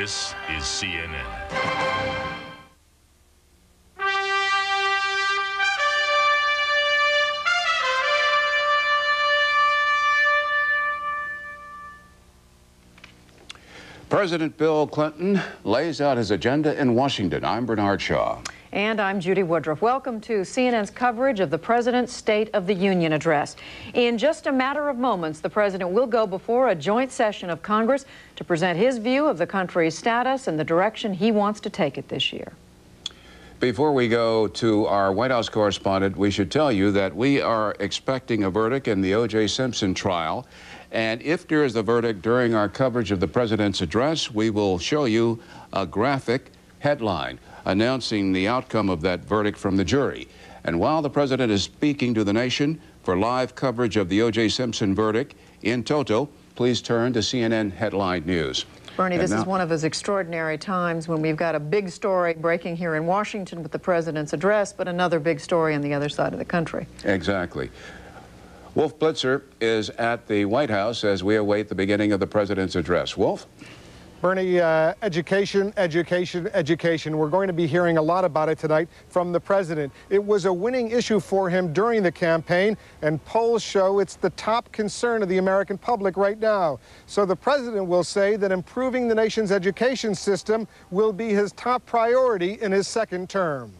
This is CNN. President Bill Clinton lays out his agenda in Washington. I'm Bernard Shaw. And I'm Judy Woodruff. Welcome to CNN's coverage of the President's State of the Union address. In just a matter of moments, the President will go before a joint session of Congress to present his view of the country's status and the direction he wants to take it this year. Before we go to our White House correspondent, we should tell you that we are expecting a verdict in the O.J. Simpson trial. And if there is a verdict during our coverage of the President's address, we will show you a graphic headline announcing the outcome of that verdict from the jury. And while the President is speaking to the nation for live coverage of the O.J. Simpson verdict in toto, please turn to CNN Headline News. Bernie, this is one of those extraordinary times when we've got a big story breaking here in Washington with the President's address, but another big story on the other side of the country. Exactly. Wolf Blitzer is at the White House as we await the beginning of the President's address. Wolf? Bernie, education, education, education. We're going to be hearing a lot about it tonight from the President. It was a winning issue for him during the campaign, and polls show it's the top concern of the American public right now. So the President will say that improving the nation's education system will be his top priority in his second term.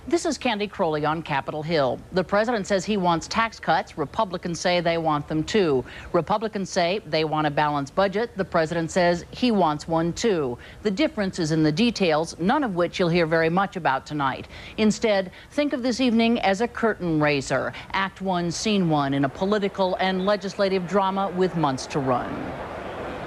This is Candy Crowley on Capitol Hill. The President says he wants tax cuts. Republicans say they want them too. Republicans say they want a balanced budget. The President says he wants one too. The difference is in the details, none of which you'll hear very much about tonight. Instead, think of this evening as a curtain raiser. Act 1, Scene 1 in a political and legislative drama with months to run.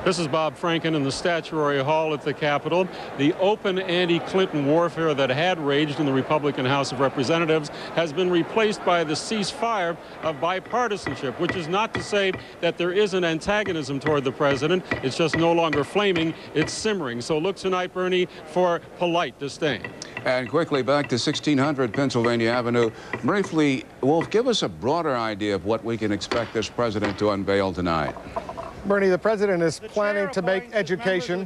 This is Bob Franken in the Statuary Hall at the Capitol. The open anti-Clinton warfare that had raged in the Republican House of Representatives has been replaced by the ceasefire of bipartisanship, which is not to say that there is an antagonism toward the president. It's just no longer flaming, it's simmering. So look tonight, Bernie, for polite disdain. And quickly back to 1600 Pennsylvania Avenue. Briefly, Wolf, give us a broader idea of what we can expect this president to unveil tonight. Bernie, the President is planning to make education.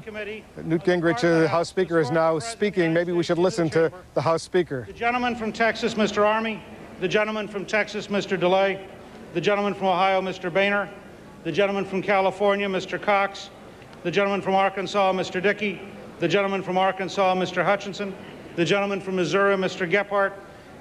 Newt Gingrich, the House Speaker, is now speaking. Maybe we should listen to the House Speaker. The gentleman from Texas, Mr. Army. The gentleman from Texas, Mr. DeLay. The gentleman from Ohio, Mr. Boehner. The gentleman from California, Mr. Cox. The gentleman from Arkansas, Mr. Dickey. The gentleman from Arkansas, Mr. Hutchinson. The gentleman from Missouri, Mr. Gephardt.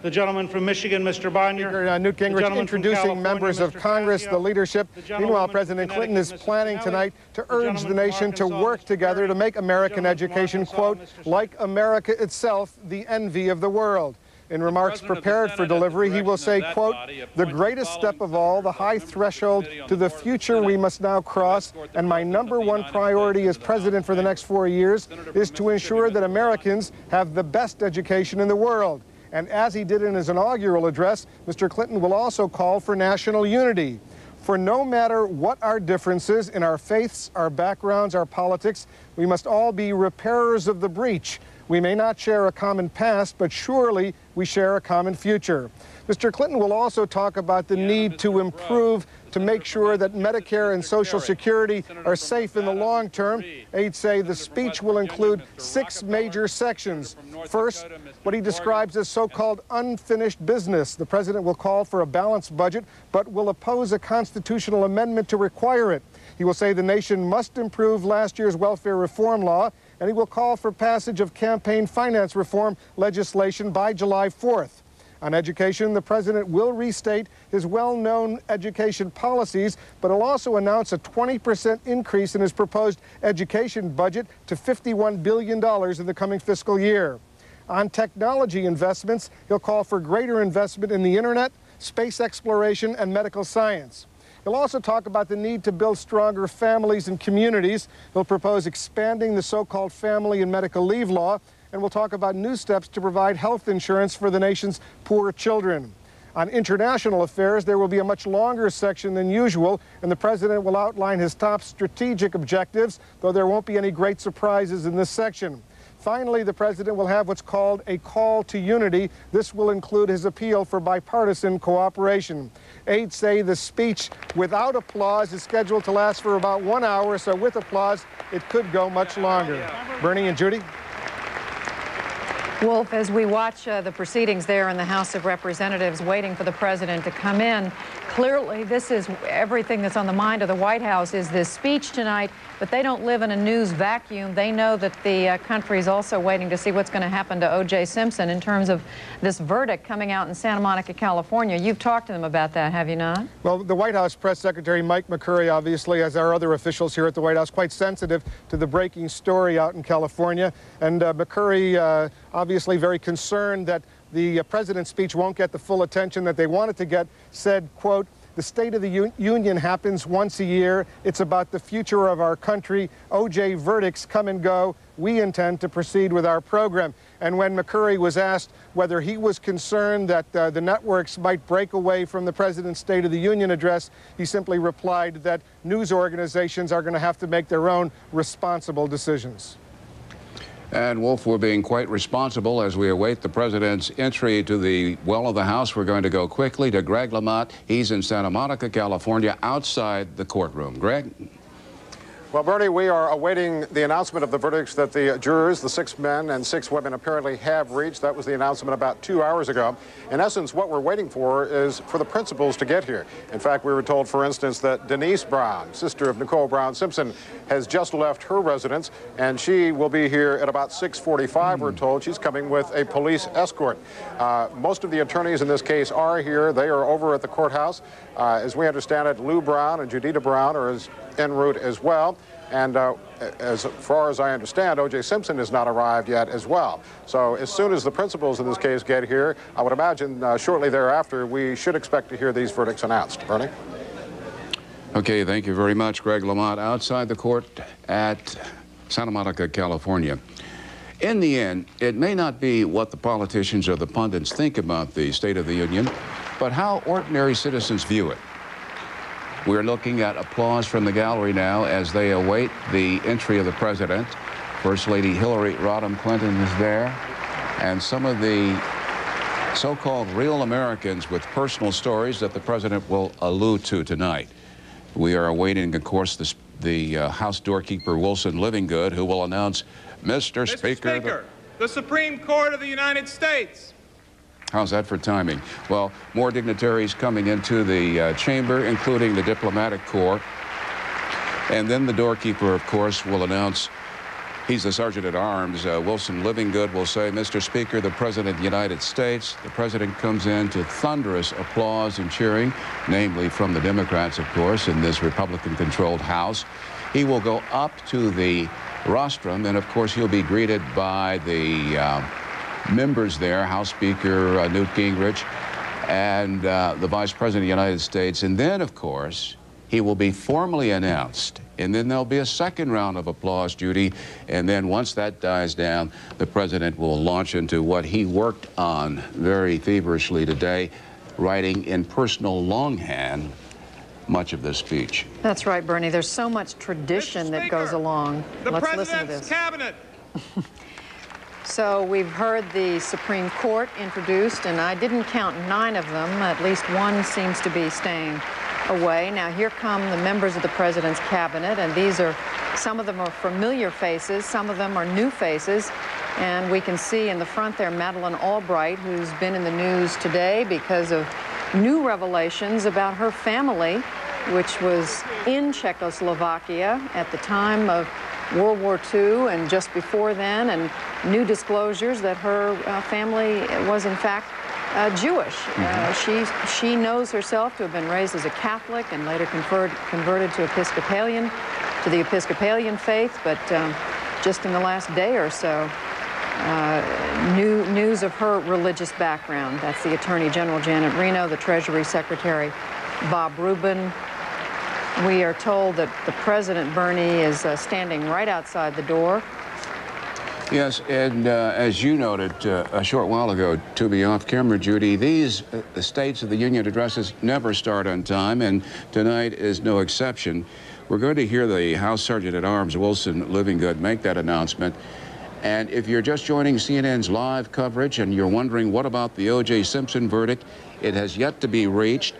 The gentleman from Michigan, Mr. Bonnier. Newt Gingrich introducing members of Congress, the leadership. Meanwhile, President Clinton is planning tonight to urge the nation to work together to make American education, quote, like America itself, the envy of the world. In remarks prepared for delivery, he will say, quote, the greatest step of all, the high threshold to the future we must now cross, and my #1 priority as president for the next 4 years is to ensure that Americans have the best education in the world. And as he did in his inaugural address, Mr. Clinton will also call for national unity. For no matter what our differences in our faiths, our backgrounds, our politics, we must all be repairers of the breach. We may not share a common past, but surely we share a common future. Mr. Clinton will also talk about the need to improve to make sure that Medicare and Social Security are safe in the long term. Aides say the speech will include 6 major sections. First, what he describes as so-called unfinished business. The president will call for a balanced budget, but will oppose a constitutional amendment to require it. He will say the nation must improve last year's welfare reform law, and he will call for passage of campaign finance reform legislation by July 4th. On education, the president will restate his well-known education policies, but he'll also announce a 20% increase in his proposed education budget to $51 billion in the coming fiscal year. On technology investments, he'll call for greater investment in the internet, space exploration, and medical science. He'll also talk about the need to build stronger families and communities. He'll propose expanding the so-called family and medical leave law, and we'll talk about new steps to provide health insurance for the nation's poor children. On international affairs, there will be a much longer section than usual, and the president will outline his top strategic objectives, though there won't be any great surprises in this section. Finally, the president will have what's called a call to unity. This will include his appeal for bipartisan cooperation. Aides say the speech without applause is scheduled to last for about 1 hour, so with applause, it could go much longer. Bernie and Judy? Wolf, as we watch the proceedings there in the House of Representatives waiting for the president to come in, clearly this is everything that's on the mind of the White House is this speech tonight, but they don't live in a news vacuum. They know that the country is also waiting to see what's going to happen to O.J. Simpson in terms of this verdict coming out in Santa Monica, California. You've talked to them about that, have you not? Well, the White House Press Secretary Mike McCurry, obviously, as our other officials here at the White House, quite sensitive to the breaking story out in California. And McCurry obviously very concerned that the president's speech won't get the full attention that they want it to get, said, quote, "The State of the Union happens once a year. It's about the future of our country. O.J. verdicts come and go. We intend to proceed with our program." And when McCurry was asked whether he was concerned that the networks might break away from the president's State of the Union address, he simply replied that news organizations are going to have to make their own responsible decisions. And, Wolf, we're being quite responsible as we await the president's entry to the well of the House. We're going to go quickly to Greg Lamont. He's in Santa Monica, California, outside the courtroom. Greg? Well, Bernie, we are awaiting the announcement of the verdicts that the jurors, the 6 men and 6 women, apparently have reached. That was the announcement about 2 hours ago. In essence, what we're waiting for is for the principals to get here. In fact, we were told, for instance, that Denise Brown, sister of Nicole Brown Simpson, has just left her residence, and she will be here at about 6:45, we're told. She's coming with a police escort. Most of the attorneys in this case are here. They are over at the courthouse. As we understand it, Lou Brown and Judita Brown are en route as well. And as far as I understand, O.J. Simpson has not arrived yet as well. So as soon as the principals in this case get here, I would imagine shortly thereafter, we should expect to hear these verdicts announced. Bernie? Okay, thank you very much, Greg Lamont, outside the court at Santa Monica, California. In the end, it may not be what the politicians or the pundits think about the State of the Union, but how ordinary citizens view it. We're looking at applause from the gallery now as they await the entry of the president. First Lady Hillary Rodham Clinton is there, and some of the so-called real Americans with personal stories that the president will allude to tonight. We are awaiting, of course, the House doorkeeper, Wilson Livingood, who will announce, Mr. Speaker, the Supreme Court of the United States. How's that for timing? Well, more dignitaries coming into the chamber, including the diplomatic corps. And then the doorkeeper, of course, will announce, he's the Sergeant at Arms, Wilson Livingood will say, Mr. Speaker, the President of the United States. The President comes in to thunderous applause and cheering, namely from the Democrats, of course, in this Republican-controlled House. He will go up to the rostrum, and of course, he'll be greeted by the members there, House Speaker Newt Gingrich, and the Vice President of the United States. And then, of course, he will be formally announced. And then there'll be a second round of applause, Judy. And then once that dies down, the president will launch into what he worked on very feverishly today, writing in personal longhand much of this speech. That's right, Bernie. There's so much tradition that goes along. Let's listen to this. Cabinet. So we've heard the Supreme Court introduced, and I didn't count 9 of them. At least 1 seems to be staying away. Now here come the members of the president's cabinet, and these are, some of them are familiar faces, some of them are new faces. And we can see in the front there Madeleine Albright, who's been in the news today because of new revelations about her family, which was in Czechoslovakia at the time of World War II and just before then, and new disclosures that her family was in fact Jewish. She knows herself to have been raised as a Catholic and later converted to the Episcopalian faith, but just in the last day or so, news of her religious background. That's the Attorney General Janet Reno, the Treasury Secretary Bob Rubin. We are told that the President, Bernie, is standing right outside the door. Yes, and as you noted a short while ago, to be off camera, Judy, these the States of the Union addresses never start on time, and tonight is no exception. We're going to hear the House Sergeant at Arms, Wilson Livingood, make that announcement. And if you're just joining CNN's live coverage and you're wondering what about the O.J. Simpson verdict, it has yet to be reached.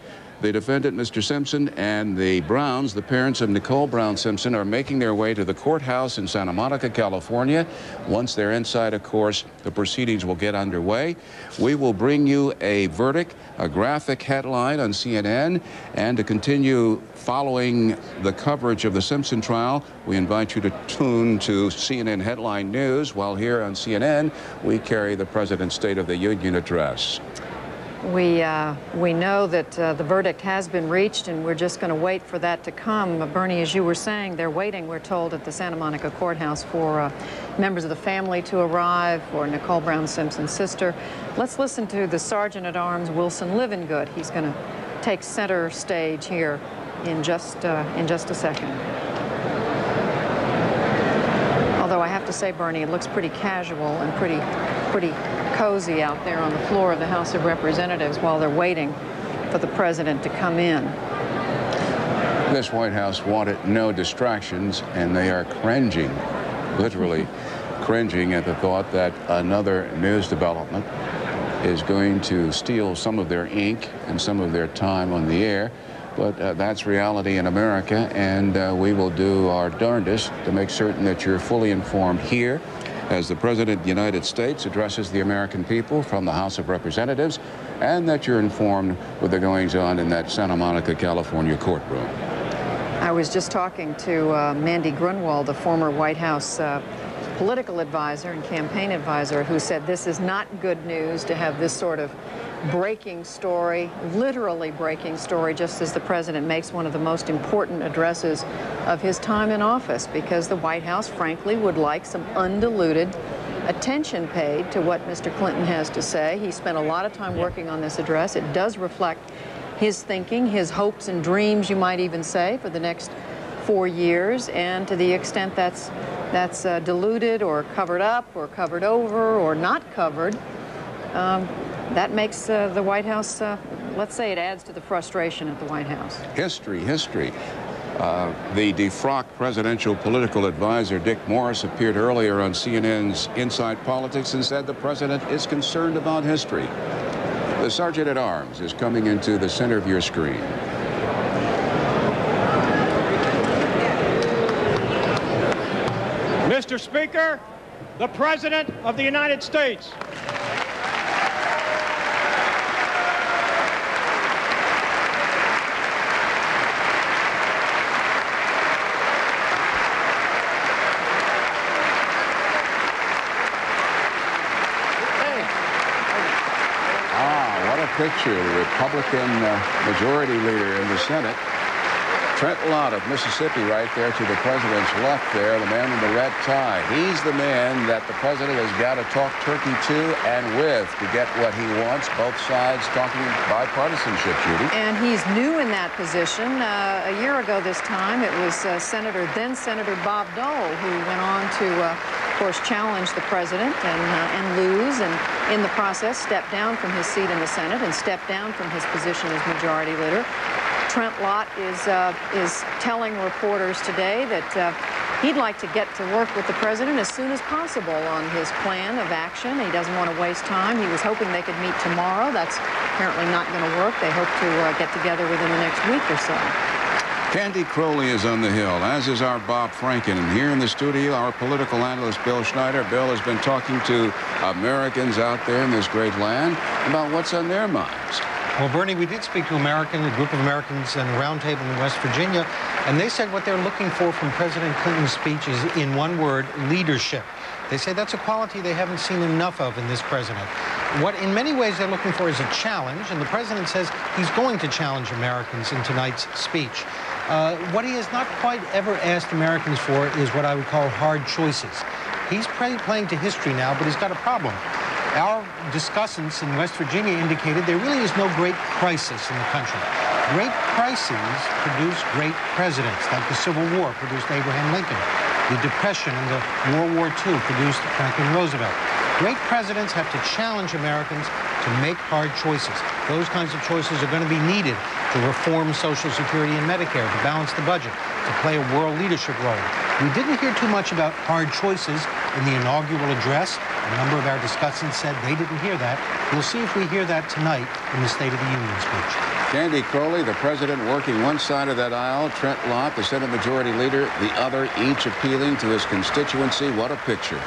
The defendant, Mr. Simpson, and the Browns, the parents of Nicole Brown Simpson, are making their way to the courthouse in Santa Monica, California. Once they're inside, of course, the proceedings will get underway. We will bring you a verdict, a graphic headline on CNN, and to continue following the coverage of the Simpson trial, we invite you to tune to CNN Headline News, while here on CNN, we carry the President's State of the Union address. We know that the verdict has been reached, and we're just going to wait for that to come. Bernie, as you were saying, they're waiting, we're told, at the Santa Monica courthouse for members of the family to arrive, for Nicole Brown Simpson's sister. Let's listen to the Sergeant at Arms, Wilson Livingood. He's going to take center stage here in just a second. Although I have to say, Bernie, it looks pretty casual and pretty cozy out there on the floor of the House of Representatives while they're waiting for the president to come in. This White House wanted no distractions, and they are cringing, literally cringing at the thought that another news development is going to steal some of their ink and some of their time on the air. But that's reality in America, and we will do our darndest to make certain that you're fully informed here as the President of the United States addresses the American people from the House of Representatives, and that you're informed with the goings-on in that Santa Monica, California courtroom. I was just talking to Mandy Grunwald, the former White House political advisor and campaign advisor, who said this is not good news to have this sort of breaking story, literally breaking story, just as the president makes one of the most important addresses of his time in office, because the White House, frankly, would like some undiluted attention paid to what Mr. Clinton has to say. He spent a lot of time working on this address. It does reflect his thinking, his hopes and dreams, you might even say, for the next 4 years, and to the extent that's diluted or covered up or covered over or not covered, that makes the White House, let's say it adds to the frustration at the White House. History. The defrocked presidential political advisor, Dick Morris, appeared earlier on CNN's Inside Politics and said the president is concerned about history. The Sergeant at Arms is coming into the center of your screen. Mr. Speaker, the President of the United States. Picture, the Republican majority leader in the Senate, Trent Lott of Mississippi, right there to the president's left there, the man in the red tie. He's the man that the president has got to talk turkey to and with to get what he wants, both sides talking bipartisanship, Judy. And he's new in that position. A year ago this time, it was then Senator Bob Dole, who went on to of course, challenge the president and lose, and in the process step down from his seat in the Senate and step down from his position as majority leader. Trent Lott is telling reporters today that he'd like to get to work with the president as soon as possible on his plan of action. He doesn't want to waste time. He was hoping they could meet tomorrow. That's apparently not going to work. They hope to get together within the next week or so. Candy Crowley is on the Hill, as is our Bob Franken. And here in the studio, our political analyst, Bill Schneider. Bill has been talking to Americans out there in this great land about what's on their minds. Well, Bernie, we did speak to a group of Americans in a roundtable in West Virginia, and they said what they're looking for from President Clinton's speech is, in one word, leadership. They say that's a quality they haven't seen enough of in this president. What in many ways they're looking for is a challenge, and the president says he's going to challenge Americans in tonight's speech. What he has not quite ever asked Americans for is what I would call hard choices. He's playing to history now, but he's got a problem. Our discussants in West Virginia indicated there really is no great crisis in the country. Great crises produce great presidents, like the Civil War produced Abraham Lincoln. The Depression and the World War II produced Franklin Roosevelt. Great presidents have to challenge Americans to make hard choices. Those kinds of choices are going to be needed to reform Social Security and Medicare, to balance the budget, to play a world leadership role. We didn't hear too much about hard choices in the inaugural address. A number of our discussants said they didn't hear that. We'll see if we hear that tonight in the State of the Union speech. Candy Crowley, the president working one side of that aisle, Trent Lott, the Senate Majority Leader, the other, each appealing to his constituency. What a picture.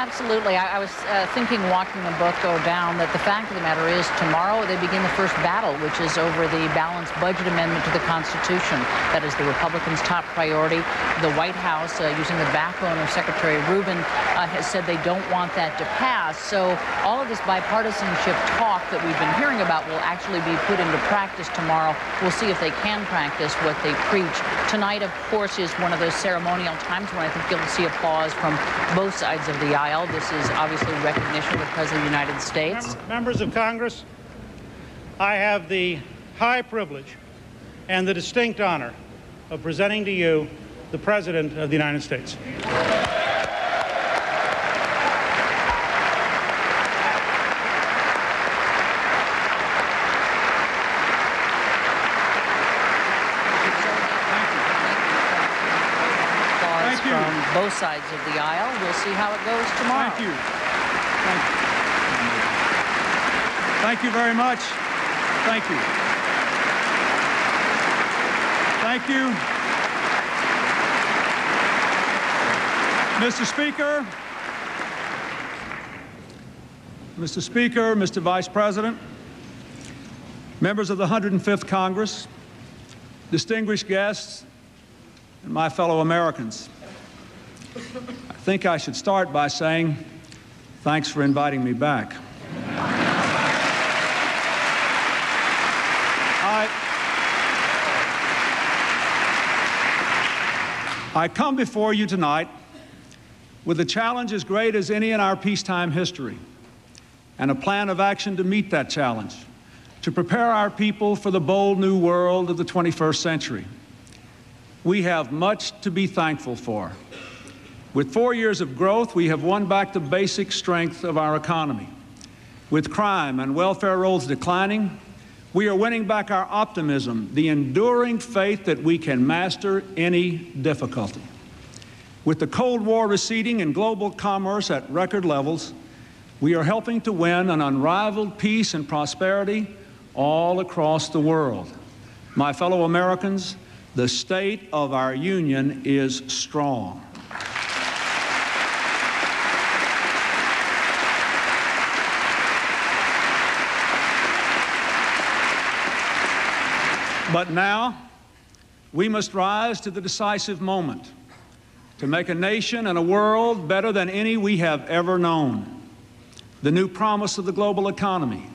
Absolutely. I was thinking, watching them both go down, that the fact of the matter is tomorrow they begin the first battle, which is over the balanced budget amendment to the Constitution. That is the Republicans' top priority. The White House, using the backbone of Secretary Rubin, has said they don't want that to pass. So all of this bipartisanship talk that we've been hearing about will actually be put into practice tomorrow. We'll see if they can practice what they preach. Tonight, of course, is one of those ceremonial times when I think you'll see applause from both sides of the aisle. This is obviously recognition of the President of the United States. Members of Congress, I have the high privilege and the distinct honor of presenting to you the President of the United States. From both sides of the aisle. We'll see how it goes tomorrow. Thank you. Thank you. Thank you very much. Thank you. Thank you. Mr. Speaker, Mr. Vice President, members of the 105th Congress, distinguished guests, and my fellow Americans. I think I should start by saying thanks for inviting me back. I come before you tonight with a challenge as great as any in our peacetime history, and a plan of action to meet that challenge, to prepare our people for the bold new world of the 21st century. We have much to be thankful for. With 4 years of growth, we have won back the basic strength of our economy. With crime and welfare rolls declining, we are winning back our optimism, the enduring faith that we can master any difficulty. With the Cold War receding and global commerce at record levels, we are helping to win an unrivaled peace and prosperity all across the world. My fellow Americans, the state of our union is strong. But now, we must rise to the decisive moment to make a nation and a world better than any we have ever known. The new promise of the global economy,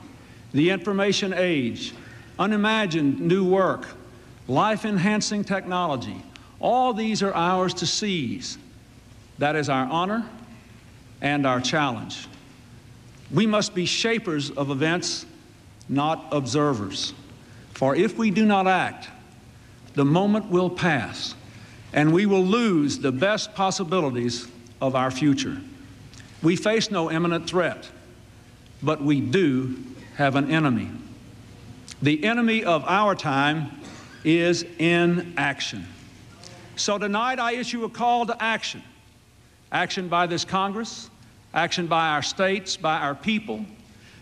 the information age, unimagined new work, life-enhancing technology, all these are ours to seize. That is our honor and our challenge. We must be shapers of events, not observers. For if we do not act, the moment will pass, and we will lose the best possibilities of our future. We face no imminent threat, but we do have an enemy. The enemy of our time is inaction. So tonight I issue a call to action. Action by this Congress, action by our states, by our people,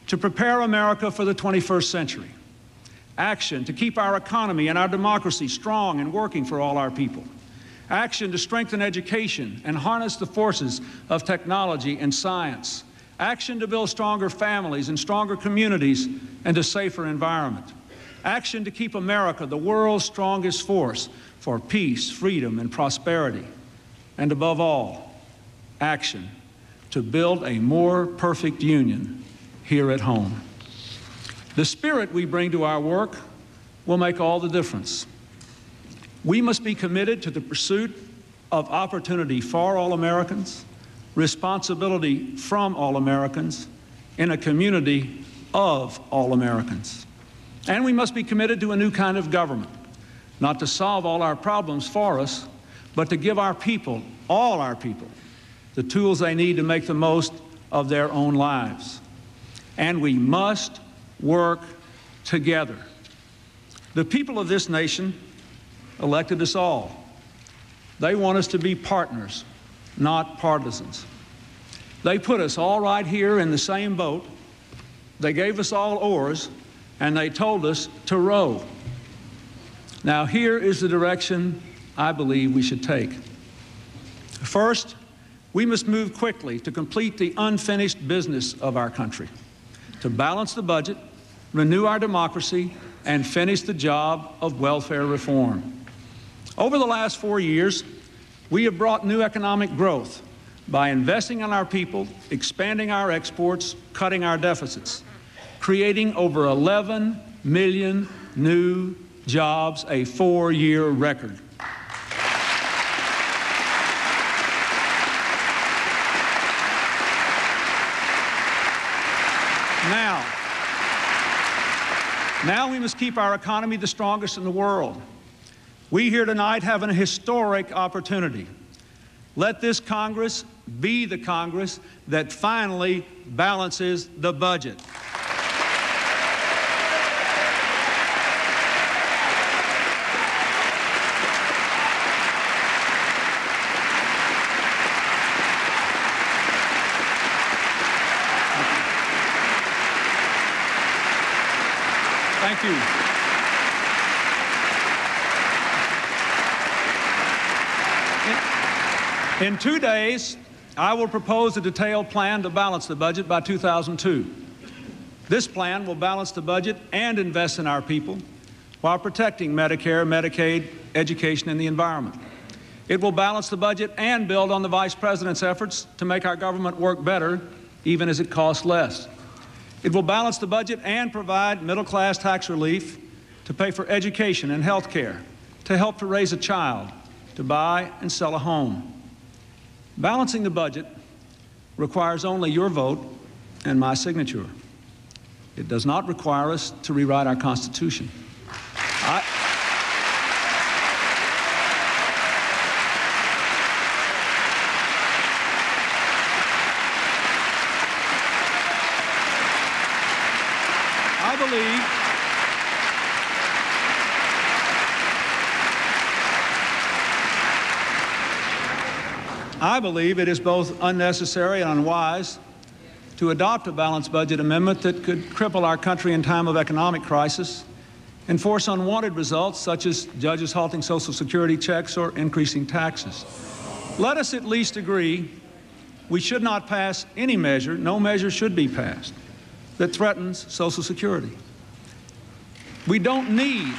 to prepare America for the 21st century. Action to keep our economy and our democracy strong and working for all our people. Action to strengthen education and harness the forces of technology and science. Action to build stronger families and stronger communities and a safer environment. Action to keep America the world's strongest force for peace, freedom, and prosperity. And above all, action to build a more perfect union here at home. The spirit we bring to our work will make all the difference. We must be committed to the pursuit of opportunity for all Americans, responsibility from all Americans, in a community of all Americans. And we must be committed to a new kind of government, not to solve all our problems for us, but to give our people, all our people, the tools they need to make the most of their own lives. and we must work together. The people of this nation elected us all. They want us to be partners, not partisans. They put us all right here in the same boat. They gave us all oars, and they told us to row. Now, here is the direction I believe we should take. First, we must move quickly to complete the unfinished business of our country, to balance the budget, renew our democracy, and finish the job of welfare reform. Over the last 4 years, we have brought new economic growth by investing in our people, expanding our exports, cutting our deficits, creating over 11 million new jobs, a 4-year record. Now we must keep our economy the strongest in the world. We here tonight have an historic opportunity. Let this Congress be the Congress that finally balances the budget. Thank you. In 2 days, I will propose a detailed plan to balance the budget by 2002. This plan will balance the budget and invest in our people while protecting Medicare, Medicaid, education, and the environment. It will balance the budget and build on the Vice President's efforts to make our government work better, even as it costs less. It will balance the budget and provide middle-class tax relief to pay for education and health care, to help to raise a child, to buy and sell a home. Balancing the budget requires only your vote and my signature. It does not require us to rewrite our Constitution. I believe it is both unnecessary and unwise to adopt a balanced budget amendment that could cripple our country in time of economic crisis and force unwanted results such as judges halting Social Security checks or increasing taxes. Let us at least agree we should not pass any measure, no measure should be passed, that threatens Social Security. We don't need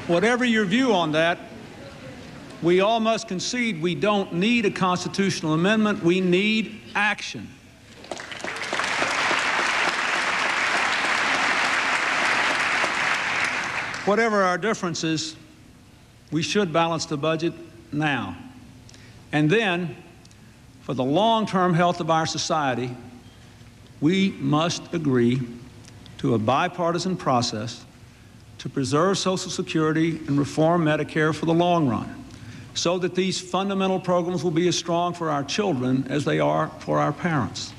whatever your view on that, we all must concede we don't need a constitutional amendment. We need action. Whatever our differences, we should balance the budget now. And then, for the long-term health of our society, we must agree to a bipartisan process to preserve Social Security and reform Medicare for the long run, so that these fundamental programs will be as strong for our children as they are for our parents.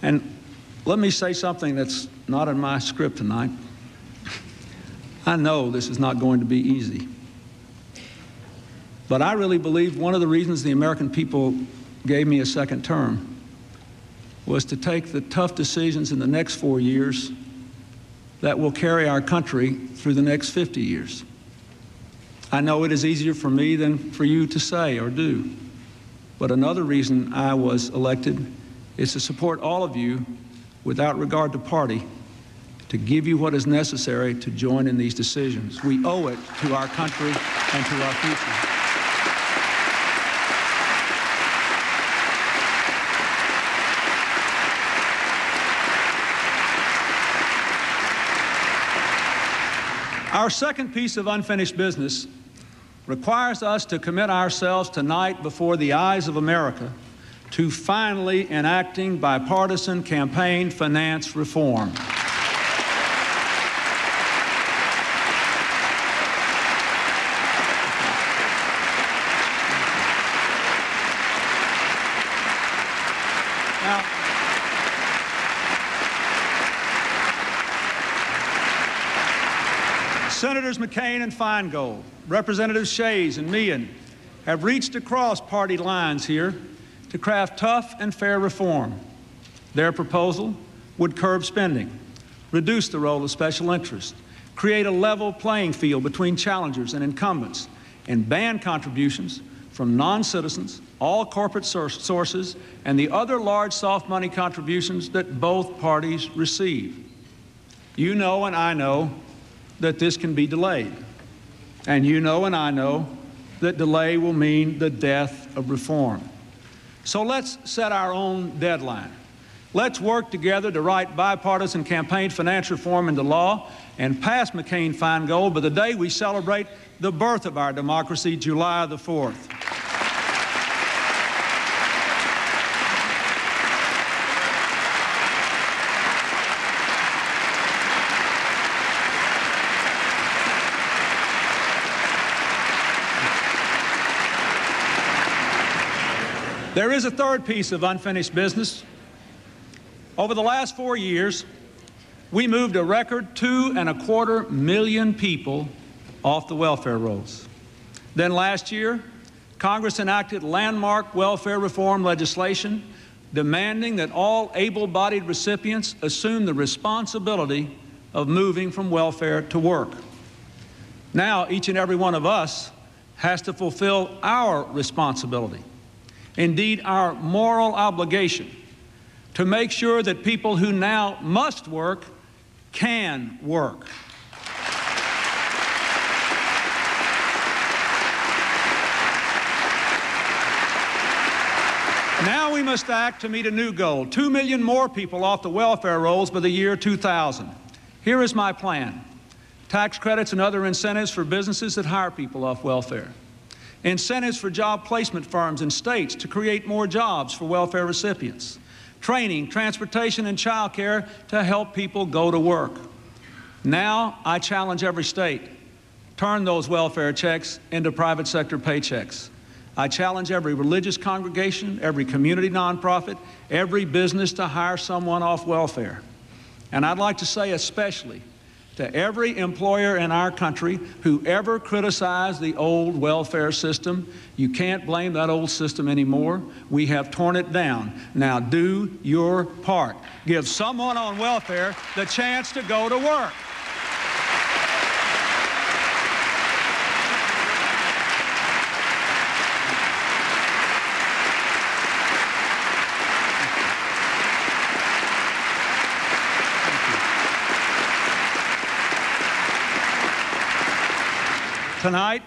And let me say something that's not in my script tonight. I know this is not going to be easy, but I really believe one of the reasons the American people gave me a second term was to take the tough decisions in the next 4 years that will carry our country through the next 50 years. I know it is easier for me than for you to say or do, but another reason I was elected is to support all of you without regard to party, to give you what is necessary to join in these decisions. We owe it to our country and to our future. Our second piece of unfinished business requires us to commit ourselves tonight before the eyes of America to finally enacting bipartisan campaign finance reform. Now, Senators McCain and Feingold, Representatives Shays and Meehan have reached across party lines here to craft tough and fair reform. Their proposal would curb spending, reduce the role of special interests, create a level playing field between challengers and incumbents, and ban contributions from non-citizens, all corporate sources, and the other large soft money contributions that both parties receive. You know and I know that this can be delayed. And you know and I know that delay will mean the death of reform. So let's set our own deadline. Let's work together to write bipartisan campaign finance reform into law and pass McCain-Feingold by the day we celebrate the birth of our democracy, July the 4th. There is a third piece of unfinished business. Over the last 4 years, we moved a record 2.25 million people off the welfare rolls. Then last year, Congress enacted landmark welfare reform legislation demanding that all able-bodied recipients assume the responsibility of moving from welfare to work. Now, each and every one of us has to fulfill our responsibility, indeed our moral obligation, to make sure that people who now must work can work. Now we must act to meet a new goal: 2 million more people off the welfare rolls by the year 2000. Here is my plan: tax credits and other incentives for businesses that hire people off welfare. Incentives for job placement firms in states to create more jobs for welfare recipients. Training, transportation, and child care to help people go to work. Now I challenge every state: turn those welfare checks into private sector paychecks. I challenge every religious congregation, every community nonprofit, every business to hire someone off welfare. And I'd like to say especially to every employer in our country who ever criticized the old welfare system: you can't blame that old system anymore. We have torn it down. Now do your part. Give someone on welfare the chance to go to work. Tonight,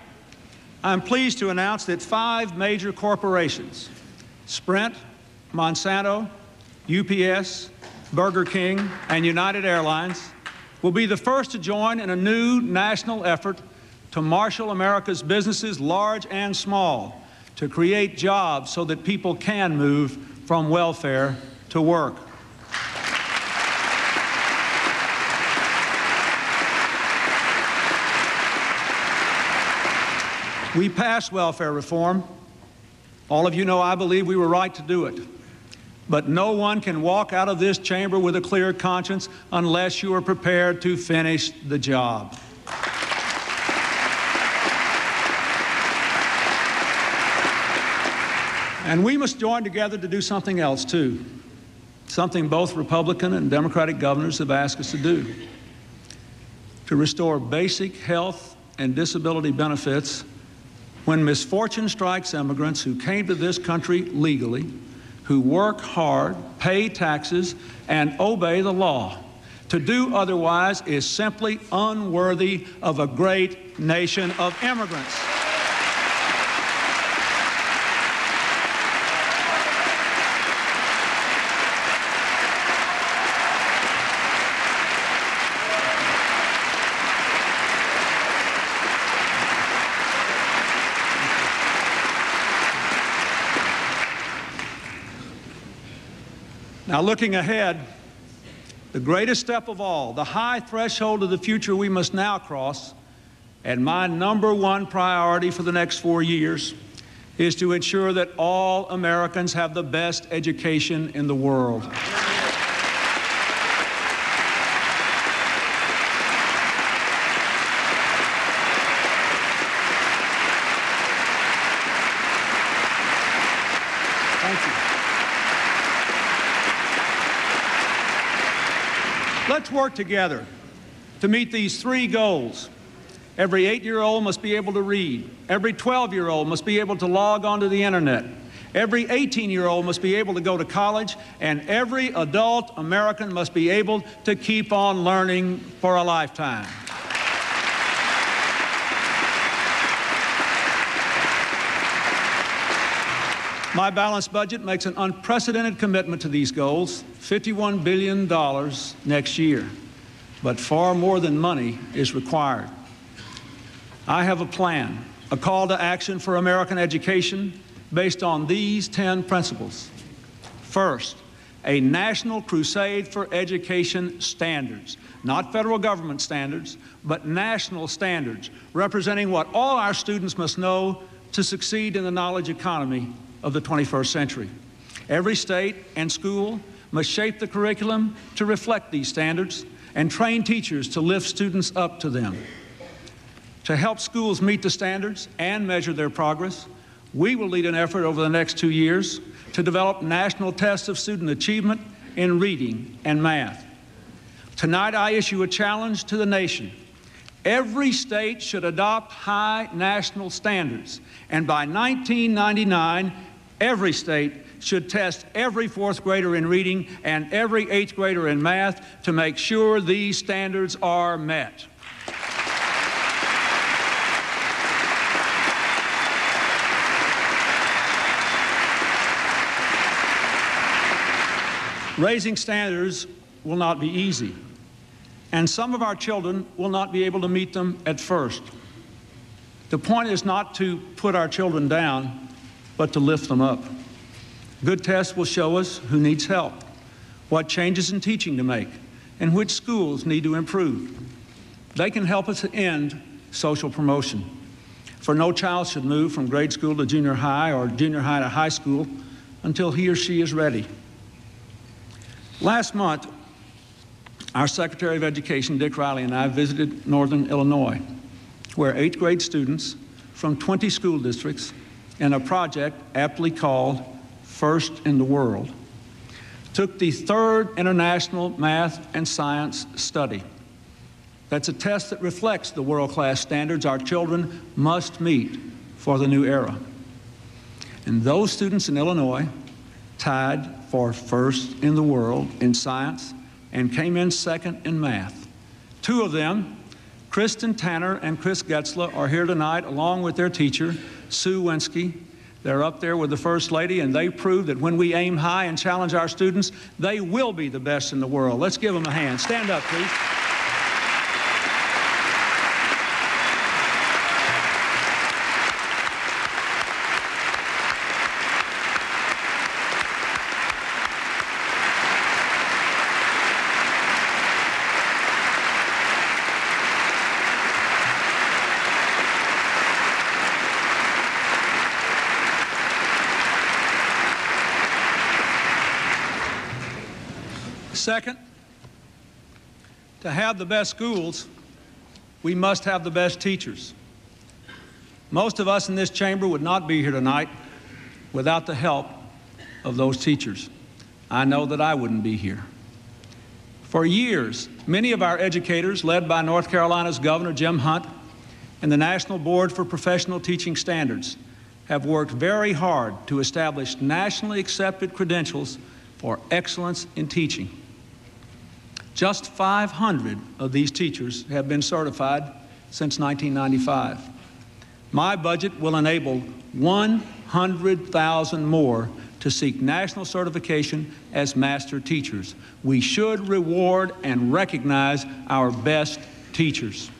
I'm pleased to announce that 5 major corporations, Sprint, Monsanto, UPS, Burger King, and United Airlines, will be the first to join in a new national effort to marshal America's businesses, large and small, to create jobs so that people can move from welfare to work. We passed welfare reform. All of you know I believe we were right to do it. But no one can walk out of this chamber with a clear conscience unless you are prepared to finish the job. And we must join together to do something else, too. Something both Republican and Democratic governors have asked us to do. To restore basic health and disability benefits when misfortune strikes immigrants who came to this country legally, who work hard, pay taxes, and obey the law. To do otherwise is simply unworthy of a great nation of immigrants. Now, looking ahead, the greatest step of all, the high threshold of the future we must now cross, and my #1 priority for the next 4 years, is to ensure that all Americans have the best education in the world. Thank you. Let's work together to meet these 3 goals. Every 8-year-old must be able to read. Every 12-year-old must be able to log onto the internet. Every 18-year-old must be able to go to college, and every adult American must be able to keep on learning for a lifetime. My balanced budget makes an unprecedented commitment to these goals, $51 billion next year. But far more than money is required. I have a plan, a call to action for American education based on these 10 principles. First, a national crusade for education standards, not federal government standards, but national standards, representing what all our students must know to succeed in the knowledge economy of the 21st century. Every state and school must shape the curriculum to reflect these standards and train teachers to lift students up to them. To help schools meet the standards and measure their progress, we will lead an effort over the next 2 years to develop national tests of student achievement in reading and math. Tonight, I issue a challenge to the nation. Every state should adopt high national standards, and by 1999, every state should test every 4th grader in reading and every 8th grader in math to make sure these standards are met. Raising standards will not be easy, and some of our children will not be able to meet them at first. The point is not to put our children down, but to lift them up. Good tests will show us who needs help, what changes in teaching to make, and which schools need to improve. They can help us end social promotion. For no child should move from grade school to junior high or junior high to high school until he or she is ready. Last month, our Secretary of Education, Dick Riley, and I visited Northern Illinois, where 8th grade students from 20 school districts in a project aptly called First in the World took the 3rd International Math and Science Study. That's a test that reflects the world-class standards our children must meet for the new era. And those students in Illinois tied for 1st in the world in science and came in 2nd in math. 2 of them, Kristen Tanner and Chris Getzler, are here tonight along with their teacher, Sue Winsky. They're up there with the First Lady, and they prove that when we aim high and challenge our students, they will be the best in the world. Let's give them a hand. Stand up, please. Second, to have the best schools, we must have the best teachers. Most of us in this chamber would not be here tonight without the help of those teachers. I know that I wouldn't be here. For years, many of our educators, led by North Carolina's Governor Jim Hunt and the National Board for Professional Teaching Standards, have worked very hard to establish nationally accepted credentials for excellence in teaching. Just 500 of these teachers have been certified since 1995. My budget will enable 100,000 more to seek national certification as master teachers. We should reward and recognize our best teachers.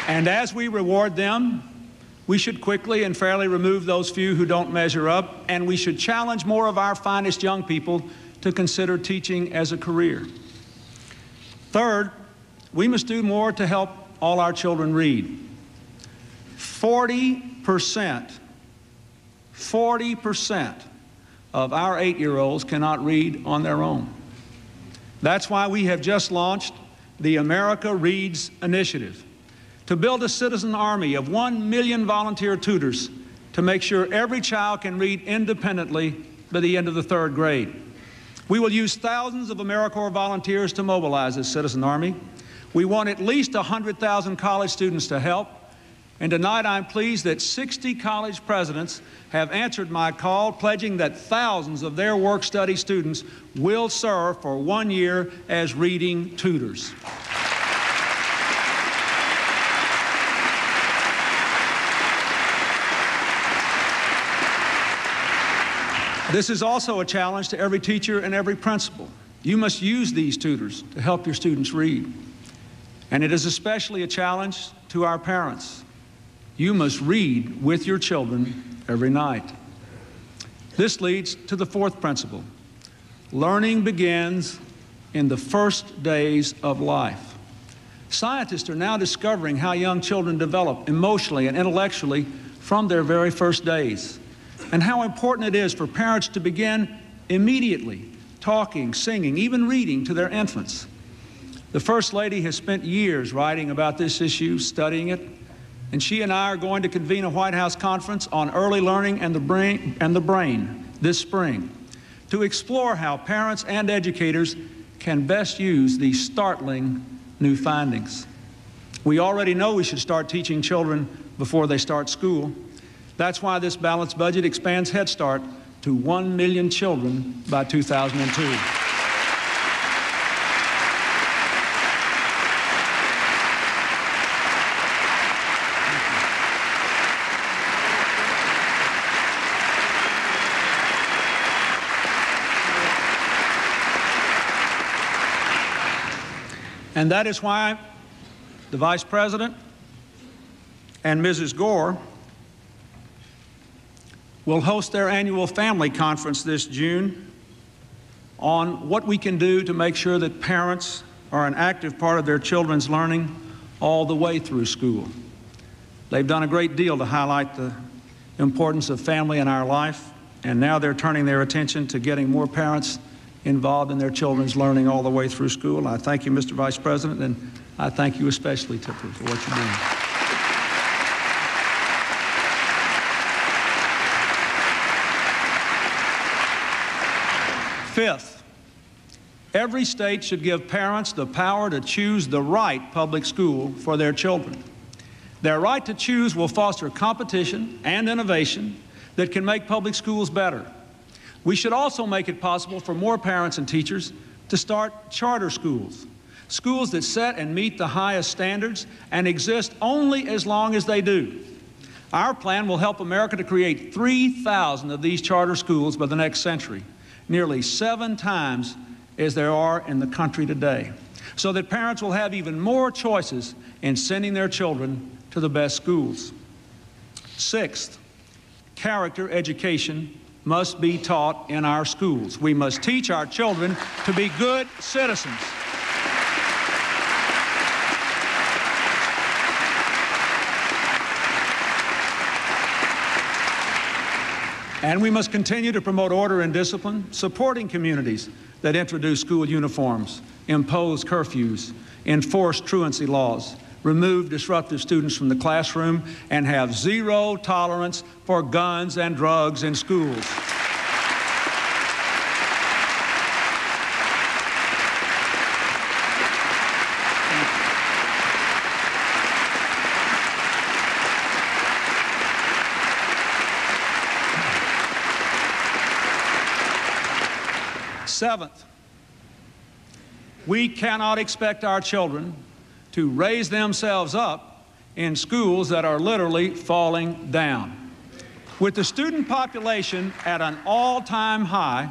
And as we reward them, we should quickly and fairly remove those few who don't measure up, and we should challenge more of our finest young people to consider teaching as a career. Third, we must do more to help all our children read. 40% of our 8-year-olds cannot read on their own. That's why we have just launched the America Reads Initiative, to build a citizen army of 1 million volunteer tutors to make sure every child can read independently by the end of the 3rd grade. We will use thousands of AmeriCorps volunteers to mobilize this citizen army. We want at least 100,000 college students to help. And tonight I'm pleased that 60 college presidents have answered my call, pledging that thousands of their work-study students will serve for 1 year as reading tutors. This is also a challenge to every teacher and every principal. You must use these tutors to help your students read. And it is especially a challenge to our parents. You must read with your children every night. This leads to the 4th principle. Learning begins in the first days of life. Scientists are now discovering how young children develop emotionally and intellectually from their very first days, and how important it is for parents to begin immediately talking, singing, even reading to their infants. The First Lady has spent years writing about this issue, studying it, and she and I are going to convene a White House conference on early learning and the brain this spring to explore how parents and educators can best use these startling new findings. We already know we should start teaching children before they start school. That's why this balanced budget expands Head Start to 1 million children by 2002. And that is why the Vice President and Mrs. Gore will host their annual family conference this June on what we can do to make sure that parents are an active part of their children's learning all the way through school. They've done a great deal to highlight the importance of family in our life, and now they're turning their attention to getting more parents involved in their children's learning all the way through school. I thank you, Mr. Vice President, and I thank you especially, Tipper, for what you're doing. Fifth, every state should give parents the power to choose the right public school for their children. Their right to choose will foster competition and innovation that can make public schools better. We should also make it possible for more parents and teachers to start charter schools, schools that set and meet the highest standards and exist only as long as they do. Our plan will help America to create 3,000 of these charter schools by the next century, nearly 7 times as there are in the country today, so that parents will have even more choices in sending their children to the best schools. Sixth, character education must be taught in our schools. We must teach our children to be good citizens. And we must continue to promote order and discipline, supporting communities that introduce school uniforms, impose curfews, enforce truancy laws, remove disruptive students from the classroom, and have zero tolerance for guns and drugs in schools. Seventh, we cannot expect our children to raise themselves up in schools that are literally falling down. With the student population at an all-time high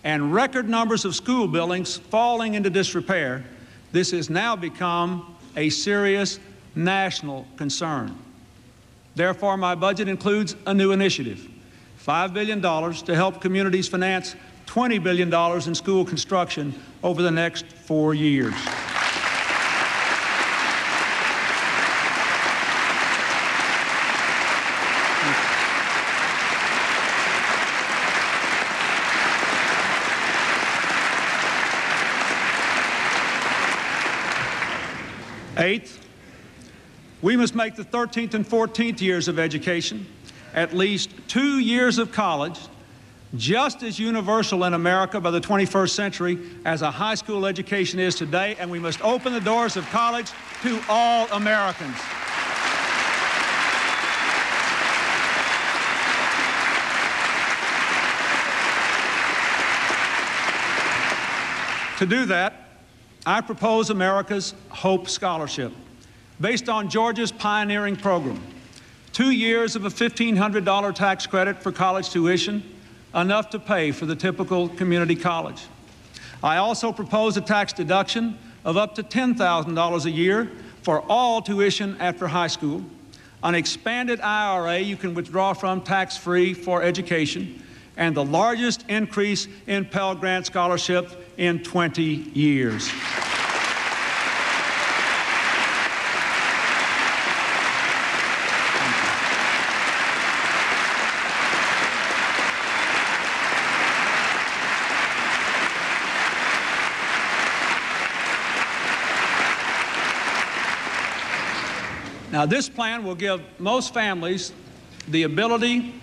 and record numbers of school buildings falling into disrepair, this has now become a serious national concern. Therefore, my budget includes a new initiative, $5 billion to help communities finance $20 billion in school construction over the next 4 years. Eighth, we must make the 13th and 14th years of education, at least 2 years of college, just as universal in America by the 21st century as a high school education is today, and we must open the doors of college to all Americans. To do that, I propose America's Hope Scholarship, based on Georgia's pioneering program. 2 years of a $1,500 tax credit for college tuition, enough to pay for the typical community college. I also propose a tax deduction of up to $10,000 a year for all tuition after high school, an expanded IRA you can withdraw from tax-free for education, and the largest increase in Pell Grant scholarships in 20 years. Now, this plan will give most families the ability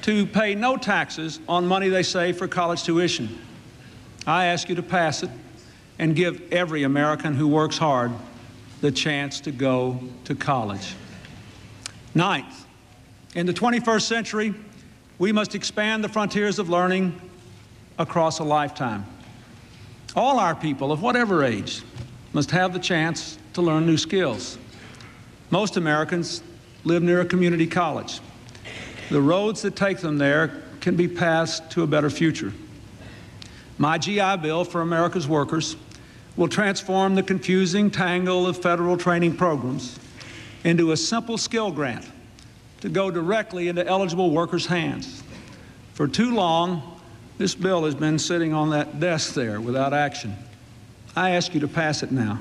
to pay no taxes on money they save for college tuition. I ask you to pass it and give every American who works hard the chance to go to college. Ninth, in the 21st century, we must expand the frontiers of learning across a lifetime. All our people of whatever age must have the chance to learn new skills. Most Americans live near a community college. The roads that take them there can be passed to a better future. My GI Bill for America's workers will transform the confusing tangle of federal training programs into a simple skill grant to go directly into eligible workers' hands. For too long, this bill has been sitting on that desk there without action. I ask you to pass it now.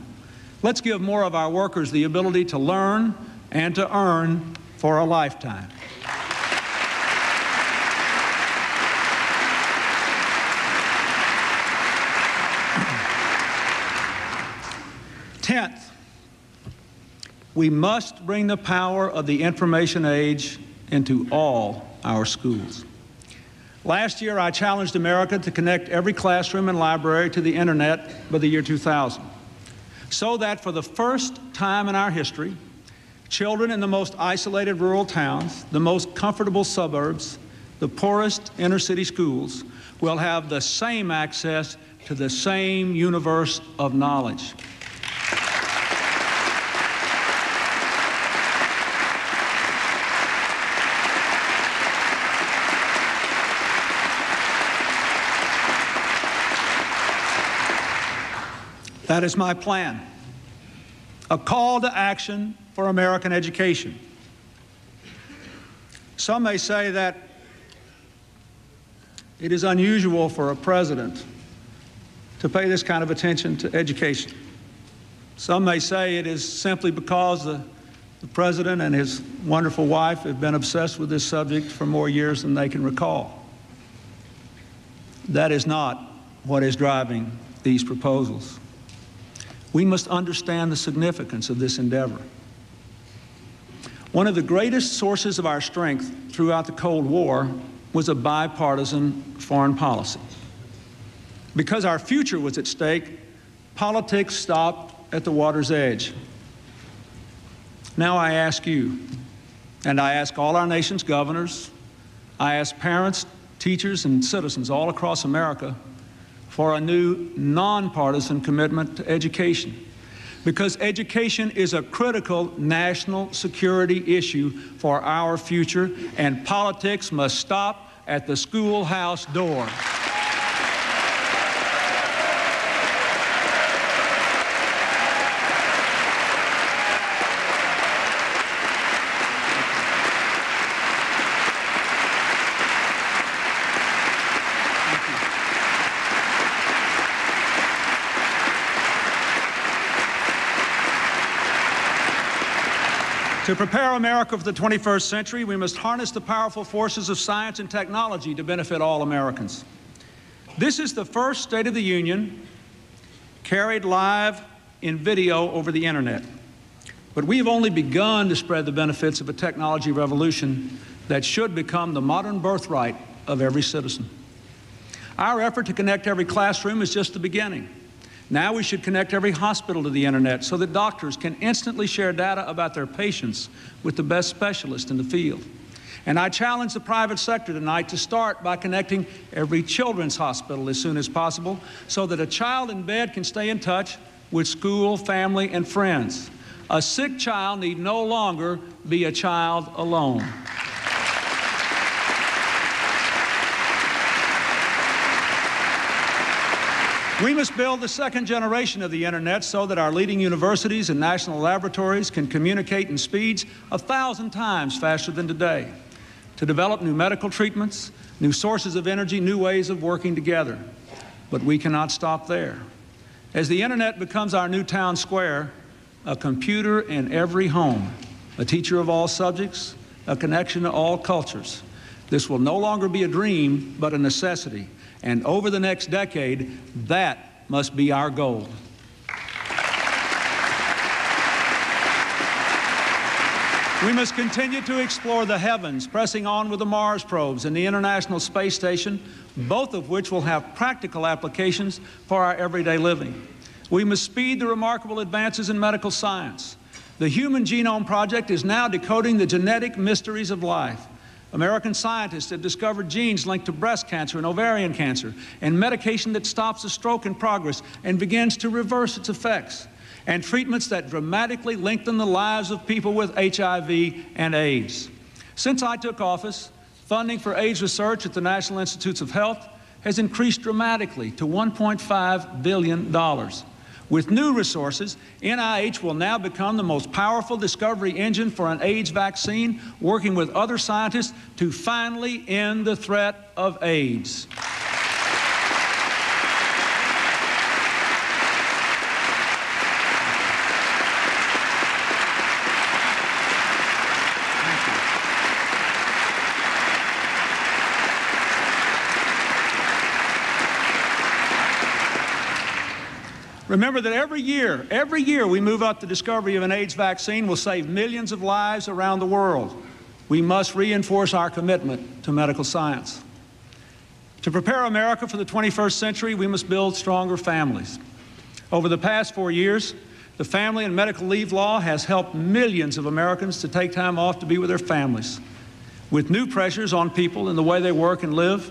Let's give more of our workers the ability to learn and to earn for a lifetime. Tenth, we must bring the power of the information age into all our schools. Last year, I challenged America to connect every classroom and library to the internet by the year 2000, so that for the first time in our history, children in the most isolated rural towns, the most comfortable suburbs, the poorest inner-city schools will have the same access to the same universe of knowledge. That is my plan, a call to action for American education. Some may say that it is unusual for a president to pay this kind of attention to education. Some may say it is simply because the president and his wonderful wife have been obsessed with this subject for more years than they can recall. That is not what is driving these proposals. We must understand the significance of this endeavor. One of the greatest sources of our strength throughout the Cold War was a bipartisan foreign policy. Because our future was at stake, politics stopped at the water's edge. Now I ask you, and I ask all our nation's governors, I ask parents, teachers, and citizens all across America for a new nonpartisan commitment to education, because education is a critical national security issue for our future, and politics must stop at the schoolhouse door. To prepare America for the 21st century, we must harness the powerful forces of science and technology to benefit all Americans. This is the first State of the Union carried live in video over the internet. But we've only begun to spread the benefits of a technology revolution that should become the modern birthright of every citizen. Our effort to connect every classroom is just the beginning. Now we should connect every hospital to the internet so that doctors can instantly share data about their patients with the best specialists in the field. And I challenge the private sector tonight to start by connecting every children's hospital as soon as possible so that a child in bed can stay in touch with school, family, and friends. A sick child need no longer be a child alone. We must build the second generation of the internet so that our leading universities and national laboratories can communicate in speeds 1,000 times faster than today, to develop new medical treatments, new sources of energy, new ways of working together. But we cannot stop there. As the internet becomes our new town square, a computer in every home, a teacher of all subjects, a connection to all cultures. This will no longer be a dream, but a necessity. And over the next decade, that must be our goal. We must continue to explore the heavens, pressing on with the Mars probes and the International Space Station, both of which will have practical applications for our everyday living. We must speed the remarkable advances in medical science. The Human Genome Project is now decoding the genetic mysteries of life. American scientists have discovered genes linked to breast cancer and ovarian cancer, and medication that stops a stroke in progress and begins to reverse its effects, and treatments that dramatically lengthen the lives of people with HIV and AIDS. Since I took office, funding for AIDS research at the National Institutes of Health has increased dramatically to $1.5 billion. With new resources, NIH will now become the most powerful discovery engine for an AIDS vaccine, working with other scientists to finally end the threat of AIDS. Remember that every year we move up the discovery of an AIDS vaccine will save millions of lives around the world. We must reinforce our commitment to medical science. To prepare America for the 21st century, we must build stronger families. Over the past 4 years, the Family and Medical Leave Law has helped millions of Americans to take time off to be with their families. With new pressures on people in the way they work and live,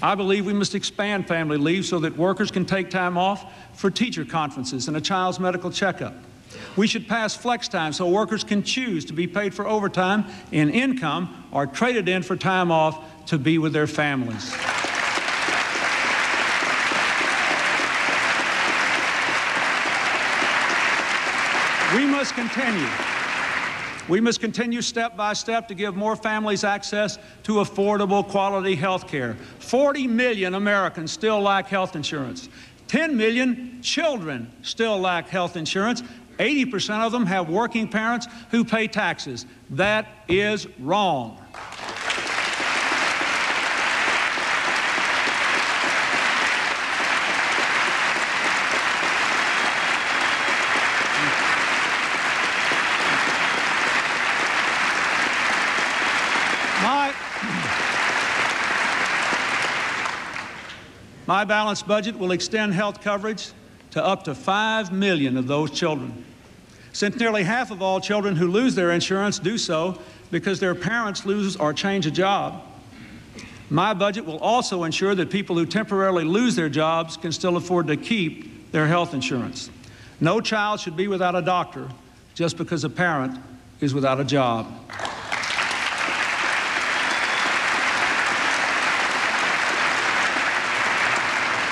I believe we must expand family leave so that workers can take time off for teacher conferences and a child's medical checkup. We should pass flex time so workers can choose to be paid for overtime in income or traded in for time off to be with their families. We must continue step by step to give more families access to affordable, quality health care. 40 million Americans still lack health insurance. 10 million children still lack health insurance. 80% of them have working parents who pay taxes. That is wrong. My balanced budget will extend health coverage to up to 5 million of those children. Since nearly half of all children who lose their insurance do so because their parents lose or change a job, my budget will also ensure that people who temporarily lose their jobs can still afford to keep their health insurance. No child should be without a doctor just because a parent is without a job.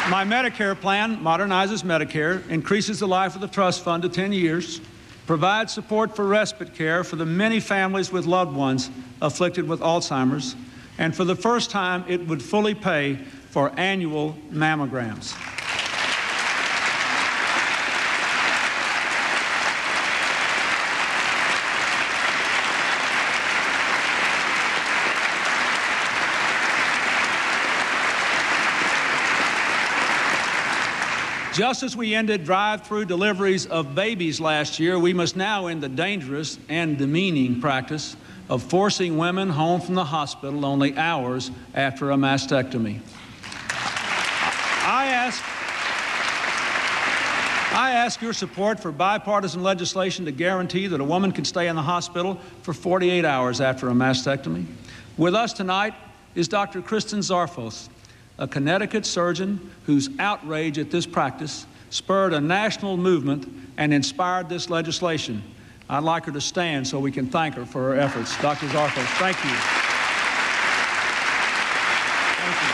My Medicare plan modernizes Medicare, increases the life of the trust fund to 10 years, provides support for respite care for the many families with loved ones afflicted with Alzheimer's, and for the first time, it would fully pay for annual mammograms. Just as we ended drive-through deliveries of babies last year, we must now end the dangerous and demeaning practice of forcing women home from the hospital only hours after a mastectomy. I ask your support for bipartisan legislation to guarantee that a woman can stay in the hospital for 48 hours after a mastectomy. With us tonight is Dr. Kristen Zarfos, a Connecticut surgeon whose outrage at this practice spurred a national movement and inspired this legislation. I'd like her to stand so we can thank her for her efforts. Dr. Zarfos, thank you. Thank you.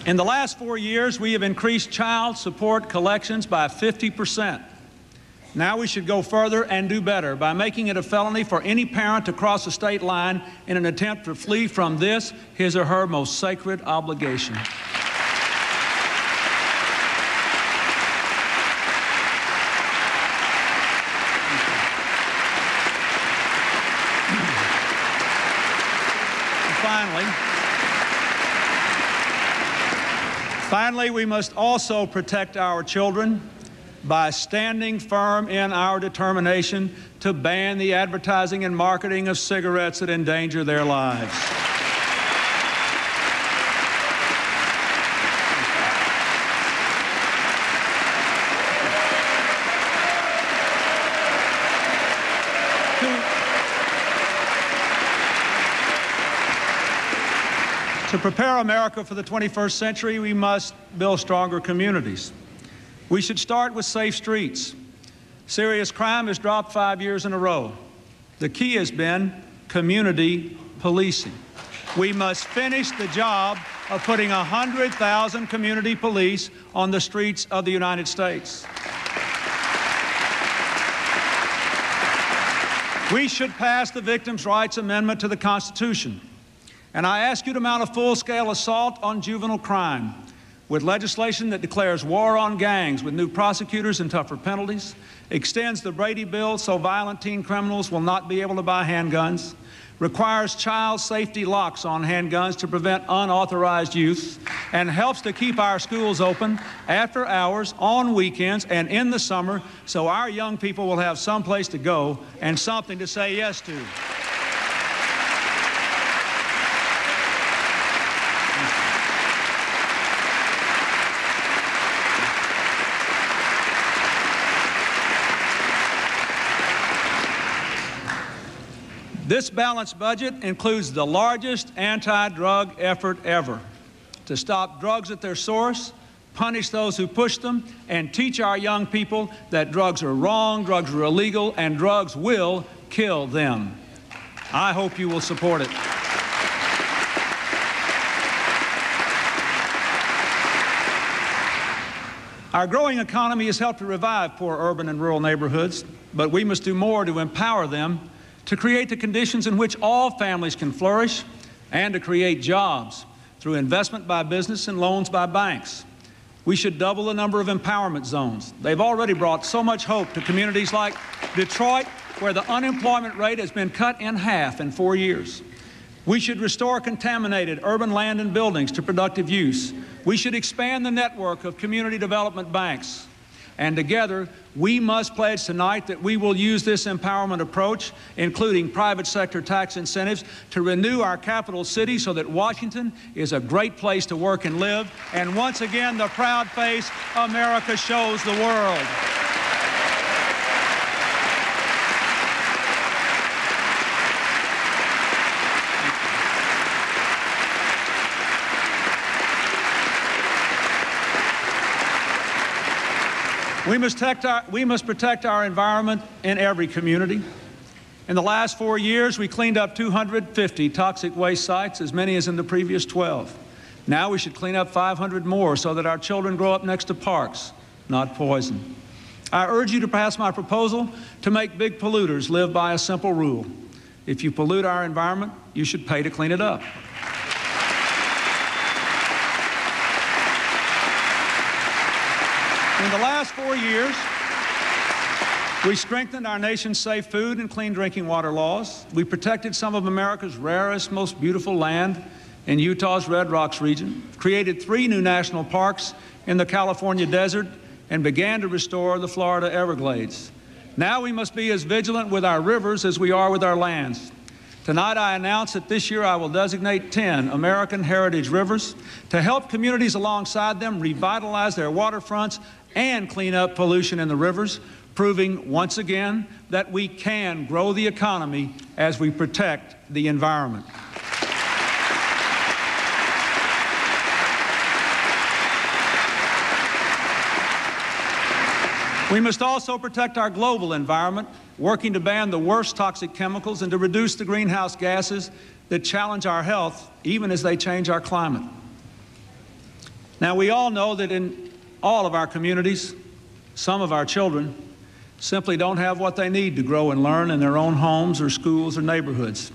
In the last 4 years, we have increased child support collections by 50%. Now we should go further and do better by making it a felony for any parent to cross a state line in an attempt to flee from this, his or her most sacred obligation. Finally, we must also protect our children by standing firm in our determination to ban the advertising and marketing of cigarettes that endanger their lives. To prepare America for the 21st century, we must build stronger communities. We should start with safe streets. Serious crime has dropped 5 years in a row. The key has been community policing. We must finish the job of putting 100,000 community police on the streets of the United States. We should pass the Victims' Rights Amendment to the Constitution. And I ask you to mount a full-scale assault on juvenile crime with legislation that declares war on gangs with new prosecutors and tougher penalties, extends the Brady Bill so violent teen criminals will not be able to buy handguns, requires child safety locks on handguns to prevent unauthorized use, and helps to keep our schools open after hours, on weekends, and in the summer so our young people will have someplace to go and something to say yes to. This balanced budget includes the largest anti-drug effort ever to stop drugs at their source, punish those who push them, and teach our young people that drugs are wrong, drugs are illegal, and drugs will kill them. I hope you will support it. Our growing economy has helped to revive poor urban and rural neighborhoods, but we must do more to empower them, to create the conditions in which all families can flourish, and to create jobs through investment by business and loans by banks. We should double the number of empowerment zones. They've already brought so much hope to communities like Detroit, where the unemployment rate has been cut in half in 4 years. We should restore contaminated urban land and buildings to productive use. We should expand the network of community development banks. And together, we must pledge tonight that we will use this empowerment approach, including private sector tax incentives, to renew our capital city so that Washington is a great place to work and live. And once again, the proud face America shows the world. We must protect our environment in every community. In the last 4 years, we cleaned up 250 toxic waste sites, as many as in the previous 12. Now we should clean up 500 more so that our children grow up next to parks, not poison. I urge you to pass my proposal to make big polluters live by a simple rule. If you pollute our environment, you should pay to clean it up. In the last 4 years, We strengthened our nation's safe food and clean drinking water laws. We protected some of America's rarest, most beautiful land in Utah's Red Rocks region, created 3 new national parks in the California desert, and began to restore the Florida Everglades. Now we must be as vigilant with our rivers as we are with our lands. Tonight I announce that this year I will designate 10 American heritage rivers to help communities alongside them revitalize their waterfronts and clean up pollution in the rivers, proving once again that we can grow the economy as we protect the environment. We must also protect our global environment, working to ban the worst toxic chemicals and to reduce the greenhouse gases that challenge our health, even as they change our climate. Now, we all know that in all of our communities, some of our children simply don't have what they need to grow and learn in their own homes or schools or neighborhoods.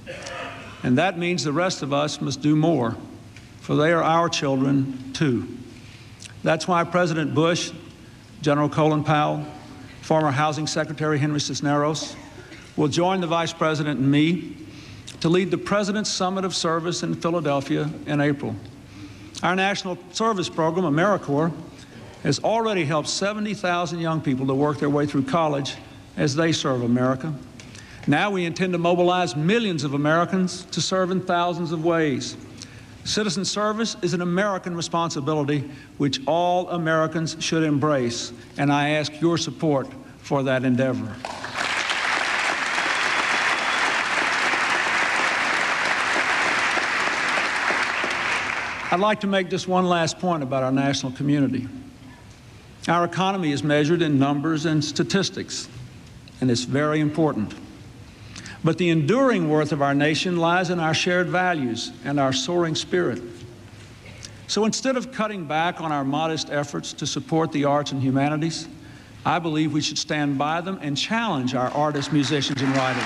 And that means the rest of us must do more, for they are our children too. That's why President Bush, General Colin Powell, former Housing Secretary Henry Cisneros will join the Vice President and me to lead the President's Summit of Service in Philadelphia in April. Our National Service Program, AmeriCorps, has already helped 70,000 young people to work their way through college as they serve America. Now we intend to mobilize millions of Americans to serve in thousands of ways. Citizen service is an American responsibility which all Americans should embrace, and I ask your support for that endeavor. I'd like to make just one last point about our national community. Our economy is measured in numbers and statistics, and it's very important. But the enduring worth of our nation lies in our shared values and our soaring spirit. So instead of cutting back on our modest efforts to support the arts and humanities, I believe we should stand by them and challenge our artists, musicians, and writers.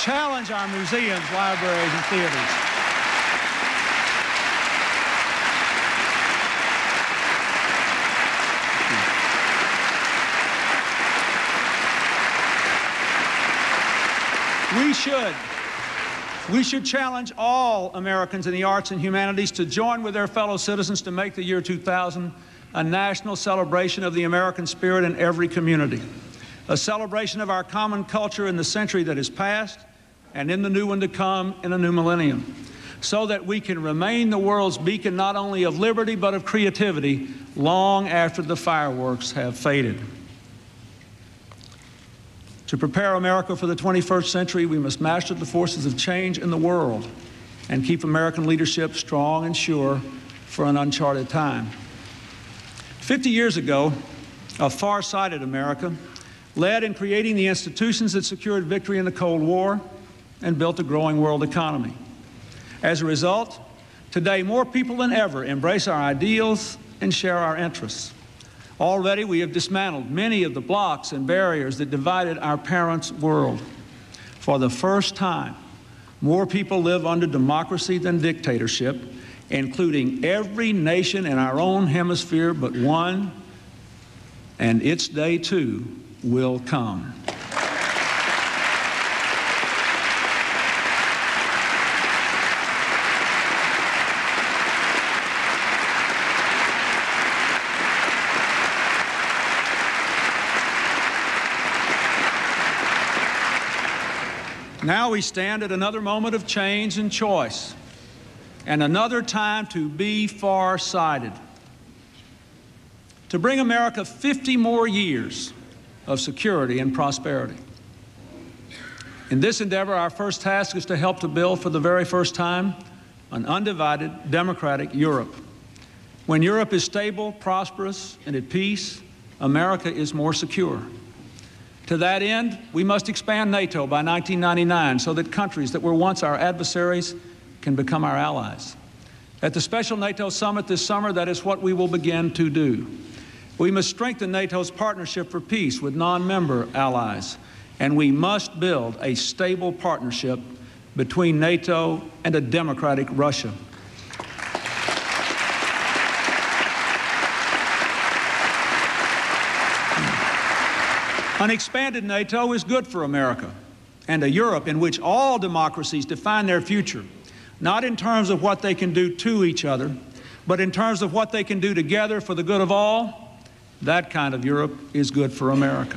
Challenge our museums, libraries, and theaters. We should challenge all Americans in the arts and humanities to join with their fellow citizens to make the year 2000 a national celebration of the American spirit in every community, a celebration of our common culture in the century that is past and in the new one to come in a new millennium, so that we can remain the world's beacon not only of liberty but of creativity long after the fireworks have faded. To prepare America for the 21st century, we must master the forces of change in the world and keep American leadership strong and sure for an uncharted time. 50 years ago, a far-sighted America led in creating the institutions that secured victory in the Cold War and built a growing world economy. As a result, today more people than ever embrace our ideals and share our interests. Already we have dismantled many of the blocks and barriers that divided our parents' world. For the first time, more people live under democracy than dictatorship, including every nation in our own hemisphere but one, and its day too will come. Now we stand at another moment of change and choice, and another time to be far-sighted, to bring America 50 more years of security and prosperity. In this endeavor, our first task is to help to build for the very first time an undivided, democratic Europe. When Europe is stable, prosperous, and at peace, America is more secure. To that end, we must expand NATO by 1999 so that countries that were once our adversaries can become our allies. At the special NATO summit this summer, that is what we will begin to do. We must strengthen NATO's partnership for peace with non-member allies, and we must build a stable partnership between NATO and a democratic Russia. An expanded NATO is good for America and a Europe in which all democracies define their future, not in terms of what they can do to each other, but in terms of what they can do together for the good of all. That kind of Europe is good for America.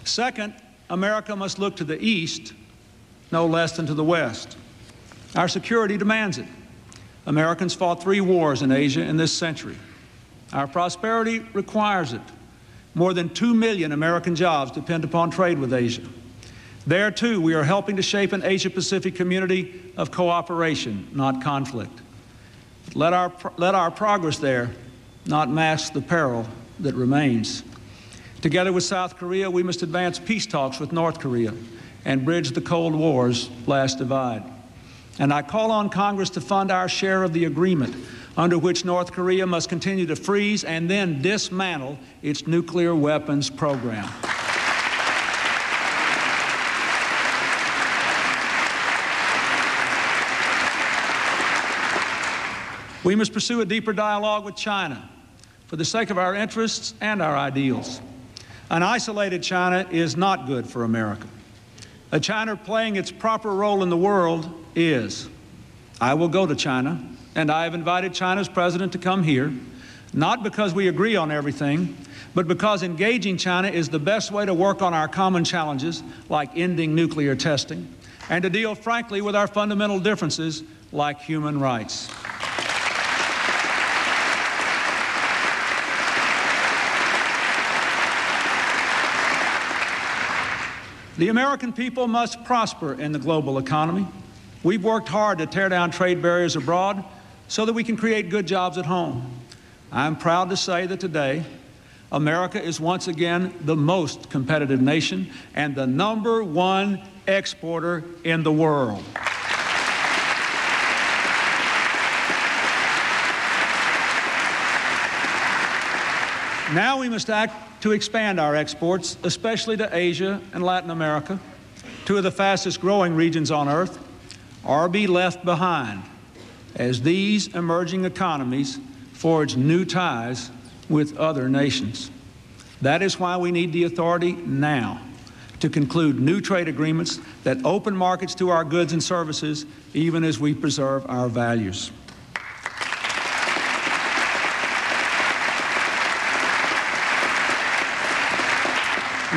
Second, America must look to the East no less than to the West. Our security demands it. Americans fought 3 wars in Asia in this century. Our prosperity requires it. More than 2 million American jobs depend upon trade with Asia. There, too, we are helping to shape an Asia-Pacific community of cooperation, not conflict. Let our progress there not mask the peril that remains. Together with South Korea, we must advance peace talks with North Korea and bridge the Cold War's last divide. And I call on Congress to fund our share of the agreement under which North Korea must continue to freeze and then dismantle its nuclear weapons program. We must pursue a deeper dialogue with China for the sake of our interests and our ideals. An isolated China is not good for America. A China playing its proper role in the world is. I will go to China, and I have invited China's president to come here, not because we agree on everything, but because engaging China is the best way to work on our common challenges, like ending nuclear testing, and to deal frankly with our fundamental differences, like human rights. The American people must prosper in the global economy. We've worked hard to tear down trade barriers abroad so that we can create good jobs at home. I'm proud to say that today, America is once again the most competitive nation and the #1 exporter in the world. Now we must act to expand our exports, especially to Asia and Latin America, 2 of the fastest growing regions on earth, or be left behind as these emerging economies forge new ties with other nations. That is why we need the authority now to conclude new trade agreements that open markets to our goods and services, even as we preserve our values.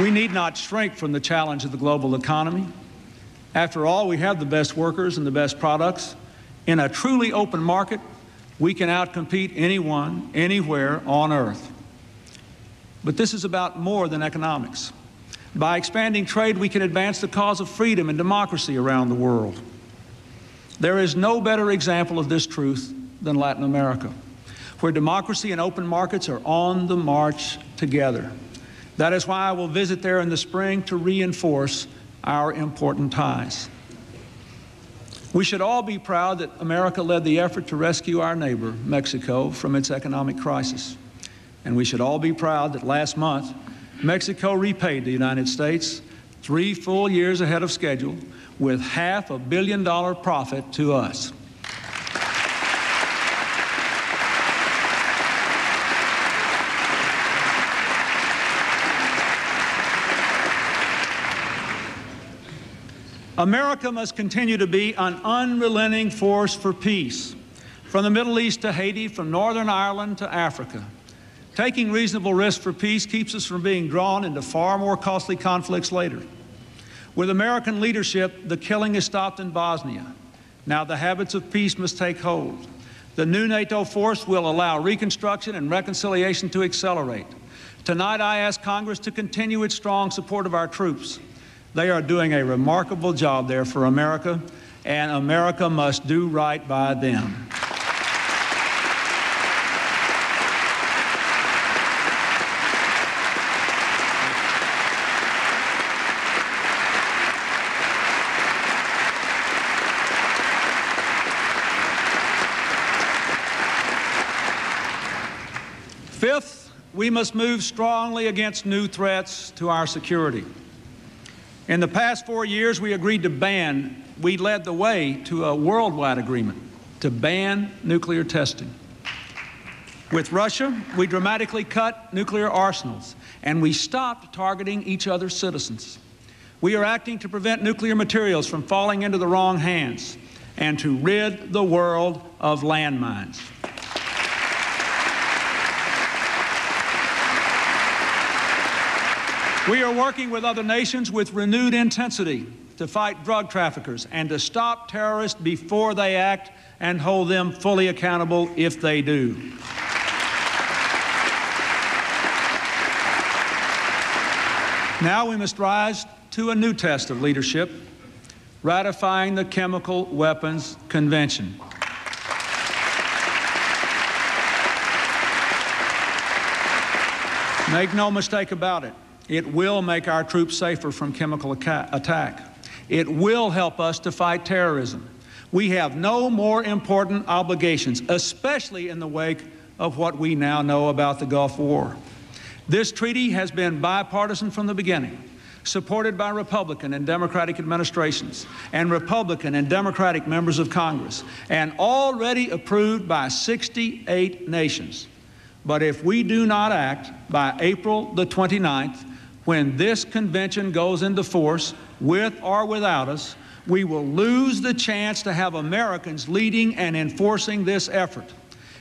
We need not shrink from the challenge of the global economy. After all, we have the best workers and the best products. In a truly open market, we can outcompete anyone, anywhere on earth. But this is about more than economics. By expanding trade, we can advance the cause of freedom and democracy around the world. There is no better example of this truth than Latin America, where democracy and open markets are on the march together. That is why I will visit there in the spring to reinforce our important ties. We should all be proud that America led the effort to rescue our neighbor, Mexico, from its economic crisis. And we should all be proud that last month, Mexico repaid the United States 3 full years ahead of schedule with $500 million profit to us. America must continue to be an unrelenting force for peace, from the Middle East to Haiti, from Northern Ireland to Africa. Taking reasonable risks for peace keeps us from being drawn into far more costly conflicts later. With American leadership, the killing is stopped in Bosnia. Now the habits of peace must take hold. The new NATO force will allow reconstruction and reconciliation to accelerate. Tonight, I ask Congress to continue its strong support of our troops. They are doing a remarkable job there for America, and America must do right by them. Fifth, we must move strongly against new threats to our security. In the past 4 years, we led the way to a worldwide agreement to ban nuclear testing. With Russia, we dramatically cut nuclear arsenals, and we stopped targeting each other's citizens. We are acting to prevent nuclear materials from falling into the wrong hands and to rid the world of landmines. We are working with other nations with renewed intensity to fight drug traffickers and to stop terrorists before they act and hold them fully accountable if they do. Now we must rise to a new test of leadership, ratifying the Chemical Weapons Convention. Make no mistake about it. It will make our troops safer from chemical attack. It will help us to fight terrorism. We have no more important obligations, especially in the wake of what we now know about the Gulf War. This treaty has been bipartisan from the beginning, supported by Republican and Democratic administrations and Republican and Democratic members of Congress, and already approved by 68 nations. But if we do not act by April the 29th, when this convention goes into force, with or without us, we will lose the chance to have Americans leading and enforcing this effort.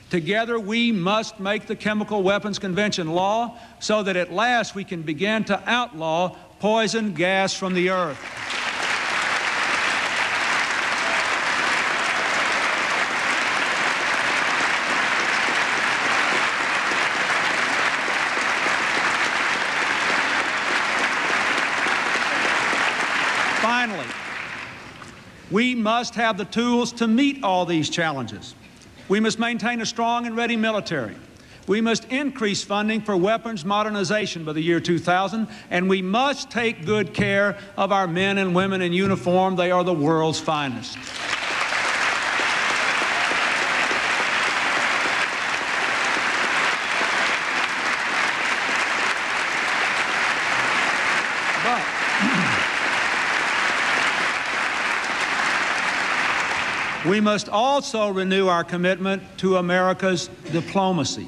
Together, we must make the Chemical Weapons Convention law so that at last we can begin to outlaw poison gas from the earth. Finally, we must have the tools to meet all these challenges. We must maintain a strong and ready military. We must increase funding for weapons modernization by the year 2000, and we must take good care of our men and women in uniform. They are the world's finest. We must also renew our commitment to America's diplomacy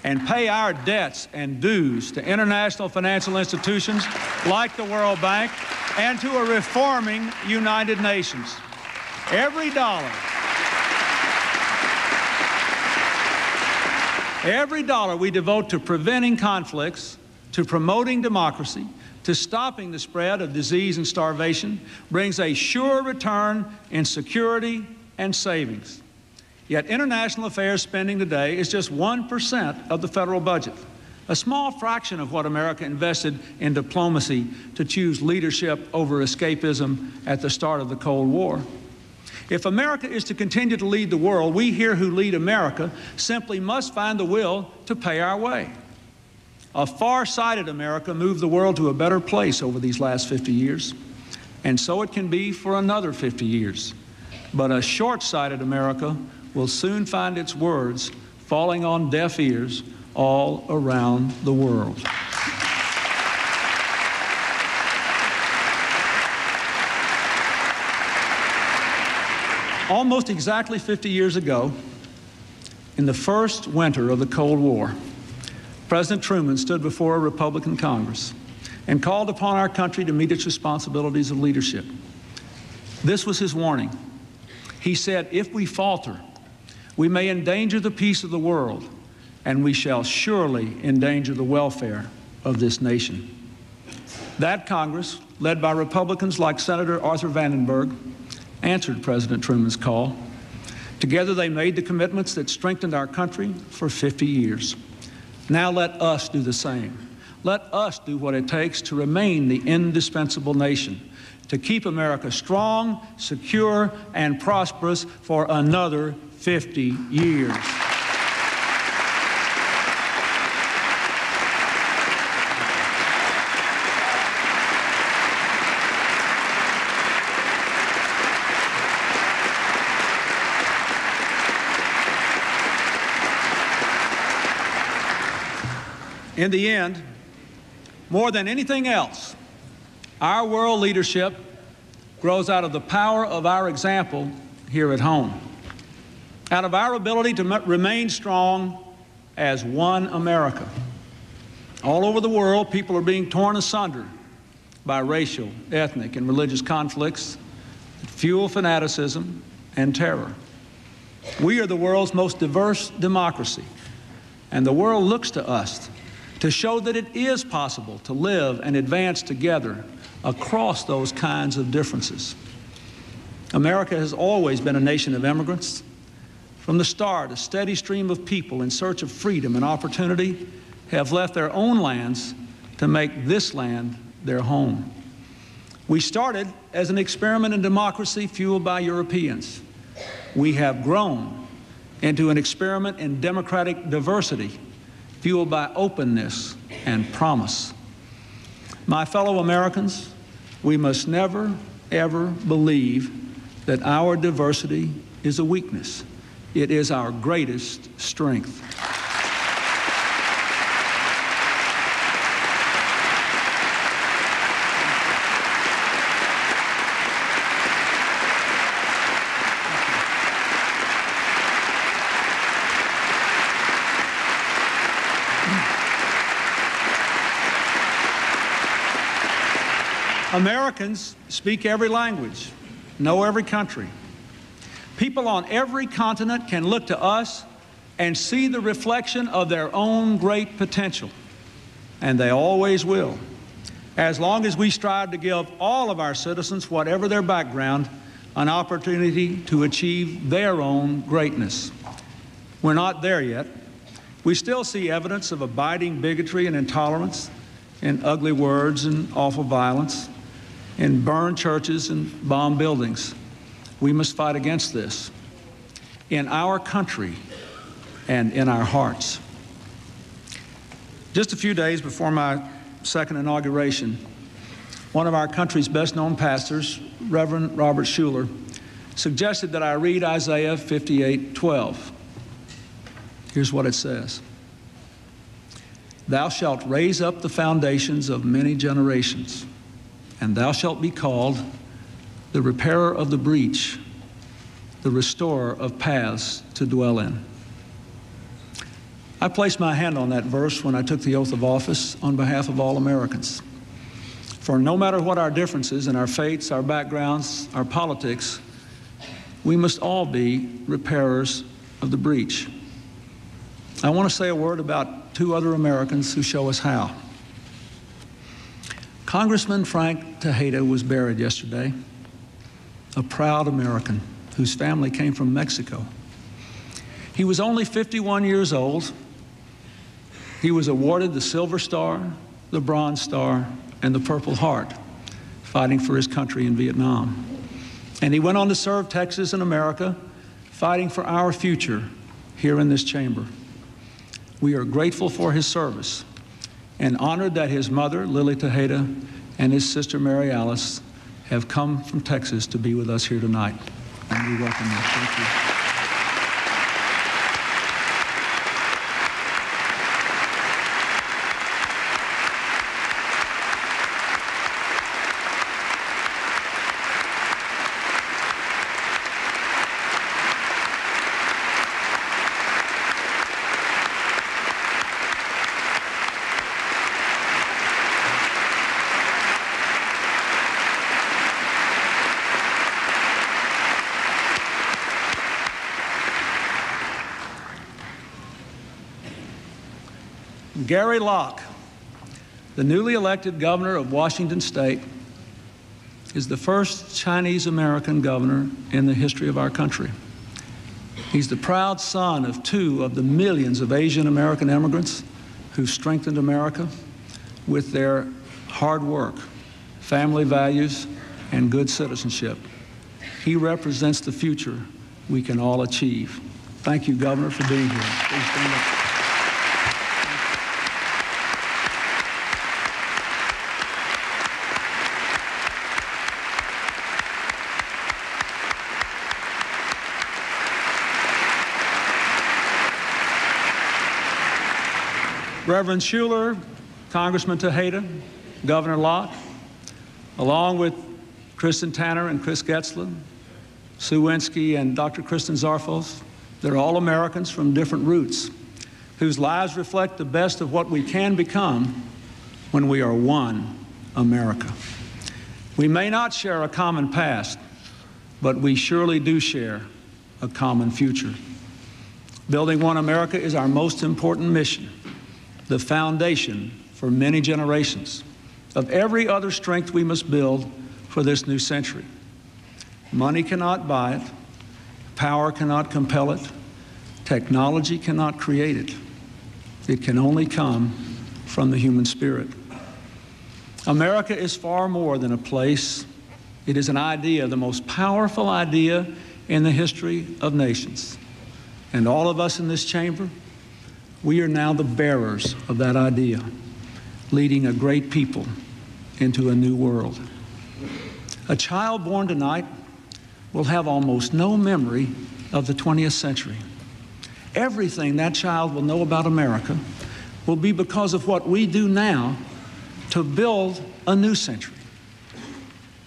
and pay our debts and dues to international financial institutions like the World Bank and to a reforming United Nations. Every dollar we devote to preventing conflicts, to promoting democracy, to stopping the spread of disease and starvation brings a sure return in security and savings. Yet international affairs spending today is just 1% of the federal budget, a small fraction of what America invested in diplomacy to choose leadership over escapism at the start of the Cold War. If America is to continue to lead the world, we here who lead America simply must find the will to pay our way. A far-sighted America moved the world to a better place over these last 50 years, and so it can be for another 50 years. But a short-sighted America will soon find its words falling on deaf ears all around the world. Almost exactly 50 years ago, in the first winter of the Cold War, President Truman stood before a Republican Congress and called upon our country to meet its responsibilities of leadership. This was his warning. He said, if we falter, we may endanger the peace of the world, and we shall surely endanger the welfare of this nation. That Congress, led by Republicans like Senator Arthur Vandenberg, answered President Truman's call. Together they made the commitments that strengthened our country for 50 years. Now let us do the same. Let us do what it takes to remain the indispensable nation, to keep America strong, secure, and prosperous for another 50 years. In the end, more than anything else, our world leadership grows out of the power of our example here at home, out of our ability to remain strong as one America. All over the world, people are being torn asunder by racial, ethnic, and religious conflicts that fuel fanaticism and terror. We are the world's most diverse democracy, and the world looks to us to show that it is possible to live and advance together across those kinds of differences. America has always been a nation of immigrants. From the start, a steady stream of people in search of freedom and opportunity have left their own lands to make this land their home. We started as an experiment in democracy fueled by Europeans. We have grown into an experiment in democratic diversity fueled by openness and promise. My fellow Americans, we must never, ever believe that our diversity is a weakness. It is our greatest strength. Americans speak every language, know every country. People on every continent can look to us and see the reflection of their own great potential, and they always will, as long as we strive to give all of our citizens, whatever their background, an opportunity to achieve their own greatness. We're not there yet. We still see evidence of abiding bigotry and intolerance in ugly words and awful violence, in burned churches and bomb buildings. We must fight against this in our country and in our hearts. Just a few days before my second inauguration, one of our country's best-known pastors, Reverend Robert Schuller, suggested that I read Isaiah 58:12. Here's what it says. Thou shalt raise up the foundations of many generations, and thou shalt be called the repairer of the breach, the restorer of paths to dwell in. I placed my hand on that verse when I took the oath of office on behalf of all Americans. For no matter what our differences in our faiths, our backgrounds, our politics, we must all be repairers of the breach. I want to say a word about two other Americans who show us how. Congressman Frank Tejeda was buried yesterday, a proud American whose family came from Mexico. He was only 51 years old. He was awarded the Silver Star, the Bronze Star, and the Purple Heart, fighting for his country in Vietnam. And he went on to serve Texas and America, fighting for our future here in this chamber. We are grateful for his service and honored that his mother, Lily Tejeda, and his sister, Mary Alice, have come from Texas to be with us here tonight. And we welcome them. Thank you. Gary Locke, the newly elected governor of Washington State, is the first Chinese-American governor in the history of our country. He's the proud son of two of the millions of Asian-American immigrants who strengthened America with their hard work, family values, and good citizenship. He represents the future we can all achieve. Thank you, Governor, for being here. Please stand up. Reverend Schuller, Congressman Tejeda, Governor Locke, along with Kristen Tanner and Chris Getzler, Sue Winsky and Dr. Kristen Zarfos, they're all Americans from different roots whose lives reflect the best of what we can become when we are one America. We may not share a common past, but we surely do share a common future. Building one America is our most important mission, the foundation for many generations of every other strength we must build for this new century. Money cannot buy it, power cannot compel it, technology cannot create it. It can only come from the human spirit. America is far more than a place. It is an idea, the most powerful idea in the history of nations. And all of us in this chamber, we are now the bearers of that idea, leading a great people into a new world. A child born tonight will have almost no memory of the 20th century. Everything that child will know about America will be because of what we do now to build a new century.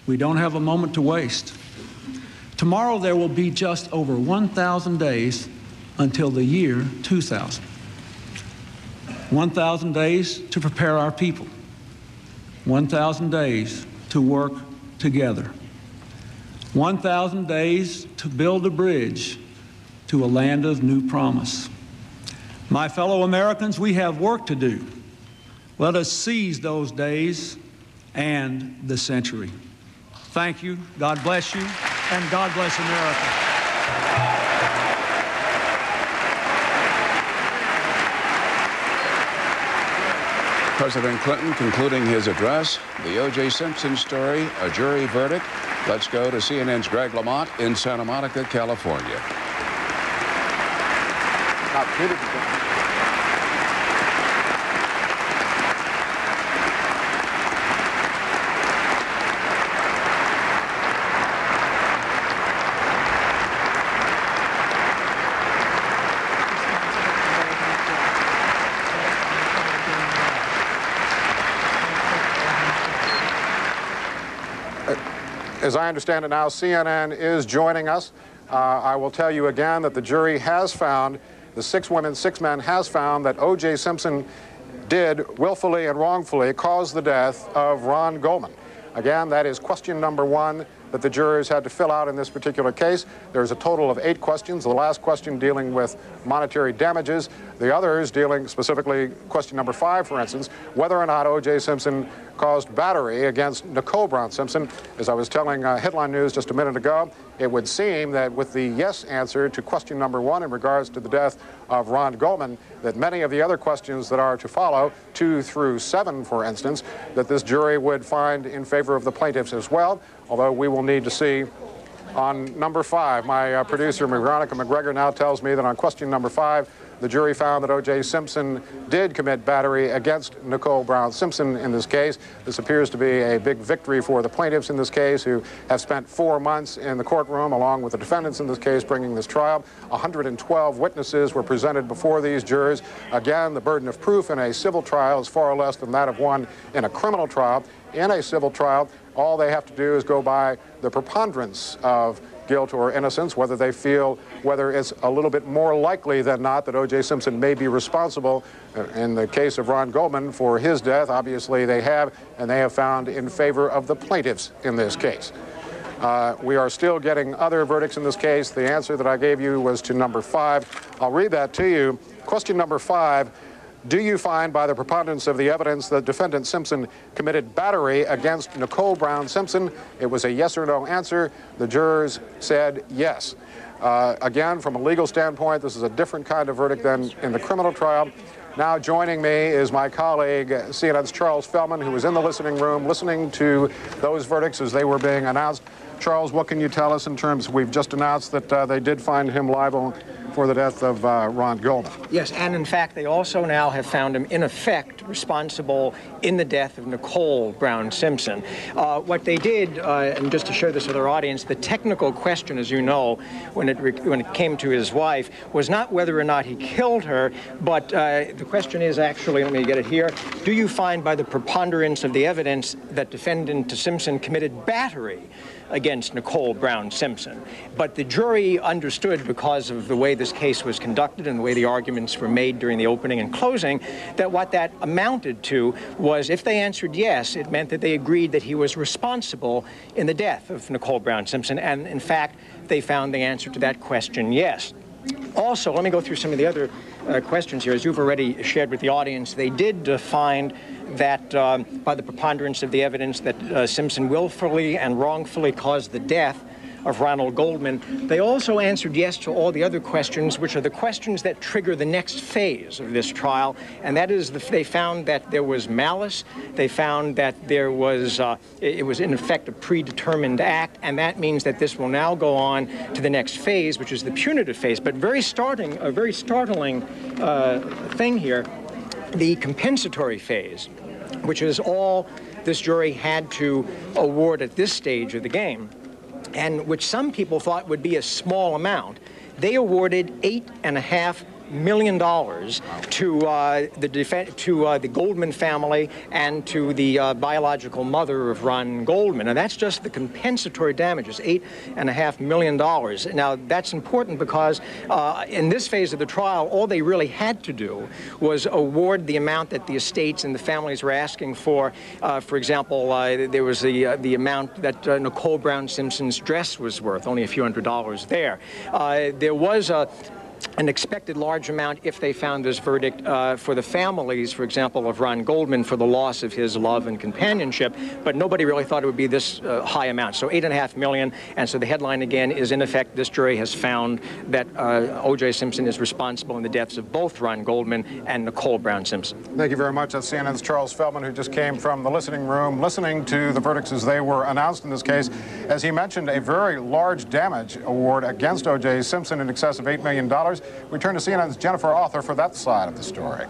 We don't have a moment to waste. Tomorrow there will be just over 1,000 days until the year 2000. 1,000 days to prepare our people. 1,000 days to work together. 1,000 days to build a bridge to a land of new promise. My fellow Americans, we have work to do. Let us seize those days and the century. Thank you, God bless you, and God bless America. President Clinton concluding his address, the O.J. Simpson story, a jury verdict. Let's go to CNN's Greg Lamont in Santa Monica, California. As I understand it now, CNN is joining us. I will tell you again that the jury has found, the 6 women, 6 men has found that O.J. Simpson did willfully and wrongfully cause the death of Ron Goldman. Again, that is question number 1 that the jurors had to fill out in this particular case. There's a total of 8 questions, the last question dealing with monetary damages, the others dealing specifically, question number 5, for instance, whether or not O.J. Simpson caused battery against Nicole Brown Simpson. As I was telling Headline News just a minute ago, it would seem that with the yes answer to question number 1 in regards to the death of Ron Goldman, that many of the other questions that are to follow, 2 through 7, for instance, that this jury would find in favor of the plaintiffs as well, although we will need to see on number 5. My producer, Veronica McGregor, now tells me that on question number 5, the jury found that O.J. Simpson did commit battery against Nicole Brown Simpson in this case. This appears to be a big victory for the plaintiffs in this case, who have spent 4 months in the courtroom, along with the defendants in this case, bringing this trial. 112 witnesses were presented before these jurors. Again, the burden of proof in a civil trial is far less than that of one in a criminal trial. In a civil trial, all they have to do is go by the preponderance of guilt or innocence, whether they feel whether it's a little bit more likely than not that O.J. Simpson may be responsible. In the case of Ron Goldman for his death, obviously they have, and they have found in favor of the plaintiffs in this case. We are still getting other verdicts in this case. The answer that I gave you was to number 5. I'll read that to you. Question number 5. Do you find by the preponderance of the evidence that defendant Simpson committed battery against Nicole Brown Simpson? It was a yes or no answer. The jurors said yes. Again, from a legal standpoint, this is a different kind of verdict than in the criminal trial. Now joining me is my colleague, CNN's Charles Feldman, who was in the listening room listening to those verdicts as they were being announced. Charles, what can you tell us in terms, we've just announced that they did find him liable for the death of Ron Goldman. Yes, and in fact, they also now have found him, in effect, responsible in the death of Nicole Brown Simpson. What they did, and just to share this with our audience, the technical question, as you know, when it came to his wife, was not whether or not he killed her, but the question is actually, let me get it here, do you find by the preponderance of the evidence that defendant Simpson committed battery against Nicole Brown Simpson? But the jury understood, because of the way the this case was conducted and the way the arguments were made during the opening and closing, that what that amounted to was if they answered yes, it meant that they agreed that he was responsible in the death of Nicole Brown Simpson. And in fact, they found the answer to that question yes. Also, let me go through some of the other questions here. As you've already shared with the audience, they did find that by the preponderance of the evidence that Simpson willfully and wrongfully caused the death of Ronald Goldman. They also answered yes to all the other questions, which are the questions that trigger the next phase of this trial, and that is they found that there was malice. They found that there was, it was in effect a predetermined act, and that means that this will now go on to the next phase, which is the punitive phase. But a very startling thing here, the compensatory phase, which is all this jury had to award at this stage of the game, and which some people thought would be a small amount. They awarded $8.5 million to the Goldman family and to the biological mother of Ron Goldman. And that's just the compensatory damages, $8.5 million. Now, that's important because in this phase of the trial, all they really had to do was award the amount that the estates and the families were asking for. For example, there was the amount that Nicole Brown Simpson's dress was worth, only a few $100s there. There was an expected large amount if they found this verdict for the families, for example, of Ron Goldman for the loss of his love and companionship, but nobody really thought it would be this high amount. So $8.5 million, and so the headline again is, in effect, this jury has found that O.J. Simpson is responsible in the deaths of both Ron Goldman and Nicole Brown Simpson. Thank you very much. That's CNN's Charles Feldman, who just came from the listening room, listening to the verdicts as they were announced in this case. As he mentioned, a very large damage award against O.J. Simpson in excess of $8 million. We turn to CNN's Jennifer Arthur for that side of the story.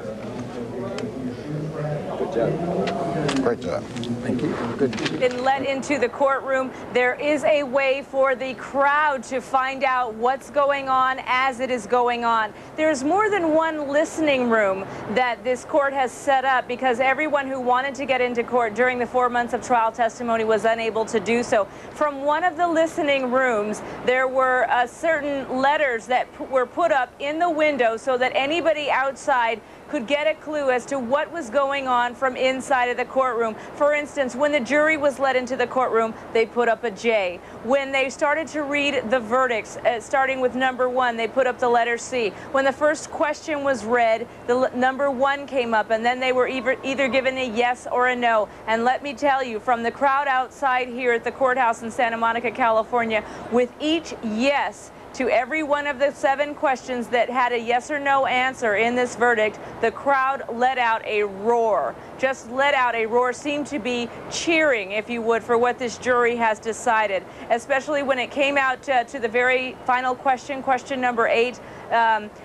Good job. Great job. Thank you. Good. Been let into the courtroom. There is a way for the crowd to find out what's going on as it is going on. There's more than one listening room that this court has set up because everyone who wanted to get into court during the 4 months of trial testimony was unable to do so. From one of the listening rooms, there were certain letters that were put up in the window so that anybody outside could get a clue as to what was going on from inside of the courtroom. For instance, when the jury was let into the courtroom, they put up a J. When they started to read the verdicts, starting with number 1, they put up the letter C. When the first question was read, the number 1 came up, and then they were either given a yes or a no. And let me tell you, from the crowd outside here at the courthouse in Santa Monica, California, with each yes to every one of the 7 questions that had a yes or no answer in this verdict, the crowd let out a roar. Just let out a roar, seemed to be cheering, if you would, for what this jury has decided, especially when it came out to the very final question, question number 8.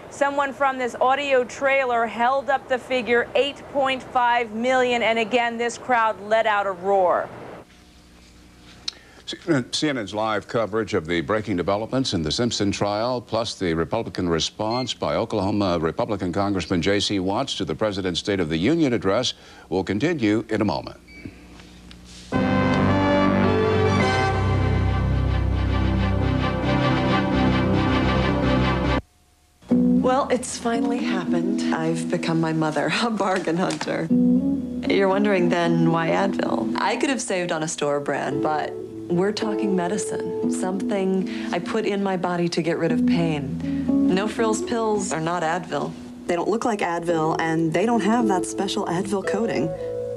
Someone from this audio trailer held up the figure $8.5 million, and again, this crowd let out a roar. CNN's live coverage of the breaking developments in the Simpson trial, plus the Republican response by Oklahoma Republican Congressman J.C. Watts to the President's State of the Union address, will continue in a moment. Well, it's finally happened. I've become my mother, a bargain hunter. You're wondering then why Advil? I could have saved on a store brand, but we're talking medicine, something I put in my body to get rid of pain. No frills pills are not Advil. They don't look like Advil, and they don't have that special Advil coating.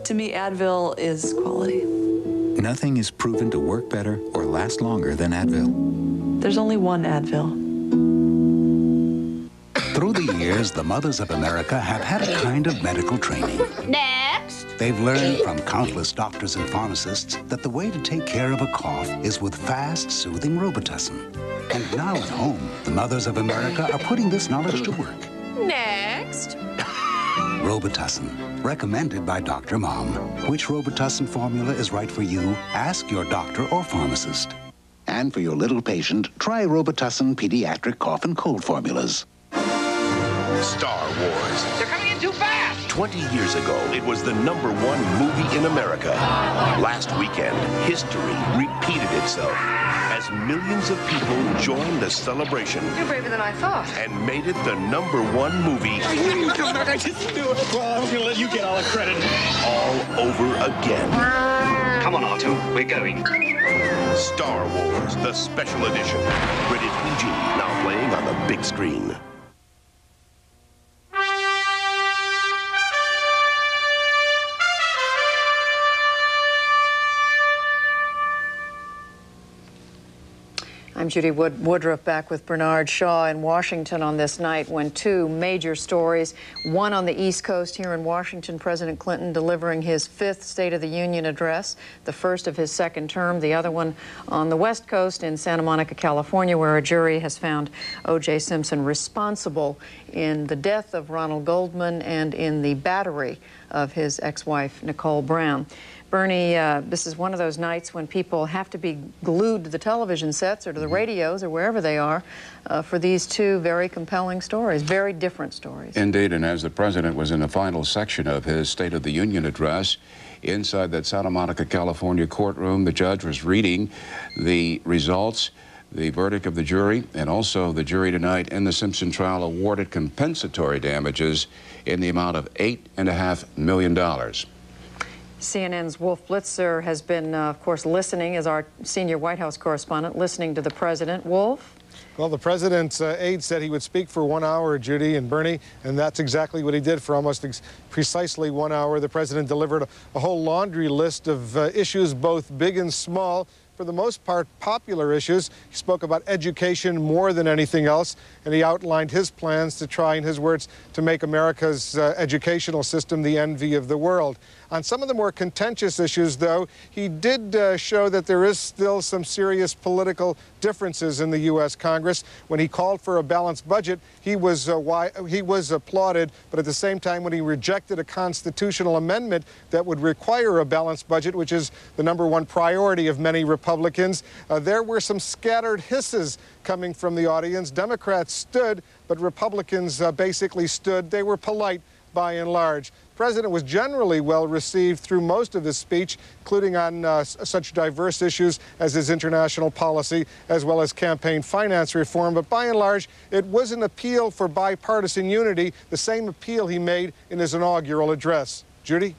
To me, Advil is quality. Nothing is proven to work better or last longer than Advil. There's only one Advil. Through the years, the mothers of America have had a kind of medical training. Next. They've learned from countless doctors and pharmacists that the way to take care of a cough is with fast, soothing Robitussin. And now at home, the mothers of America are putting this knowledge to work. Next. Robitussin, recommended by Dr. Mom. Which Robitussin formula is right for you? Ask your doctor or pharmacist. And for your little patient, try Robitussin pediatric cough and cold formulas. Star Wars. They're coming in too fast! 20 years ago, it was the #1 movie in America. Last weekend, history repeated itself as millions of people joined the celebration. You're braver than I thought. And made it the #1 movie. I knew you'd come back. I just knew it. Well, I was going to let you get all the credit. All over again. Come on, Otto. We're going. Star Wars, the special edition. Rated PG, now playing on the big screen. I'm Judy Woodruff, back with Bernard Shaw in Washington on this night when two major stories, one on the East Coast here in Washington, President Clinton delivering his 5th State of the Union address, the first of his second term, the other one on the West Coast in Santa Monica, California, where a jury has found O.J. Simpson responsible in the death of Ronald Goldman and in the battery of his ex-wife, Nicole Brown. Bernie, this is one of those nights when people have to be glued to the television sets or to the radios or wherever they are for these two very compelling stories, very different stories. Indeed, and as the president was in the final section of his State of the Union address, inside that Santa Monica, California courtroom, the judge was reading the results, the verdict of the jury, and also the jury tonight in the Simpson trial awarded compensatory damages in the amount of $8.5 million. CNN's Wolf Blitzer has been, of course, listening as our senior White House correspondent, listening to the president. Wolf? Well, the president's aide said he would speak for 1 hour, Judy and Bernie, and that's exactly what he did for almost precisely 1 hour. The president delivered a whole laundry list of issues, both big and small, for the most part popular issues. He spoke about education more than anything else, and he outlined his plans to try, in his words, to make America's educational system the envy of the world. On some of the more contentious issues, though, he did show that there is still some serious political differences in the U.S. Congress. When he called for a balanced budget, he was applauded, but at the same time, when he rejected a constitutional amendment that would require a balanced budget, which is the #1 priority of many Republicans, there were some scattered hisses coming from the audience. Democrats stood, but Republicans basically stood. They were polite by and large. The president was generally well received through most of his speech, including on such diverse issues as his international policy, as well as campaign finance reform. But by and large, it was an appeal for bipartisan unity, the same appeal he made in his inaugural address. Judy?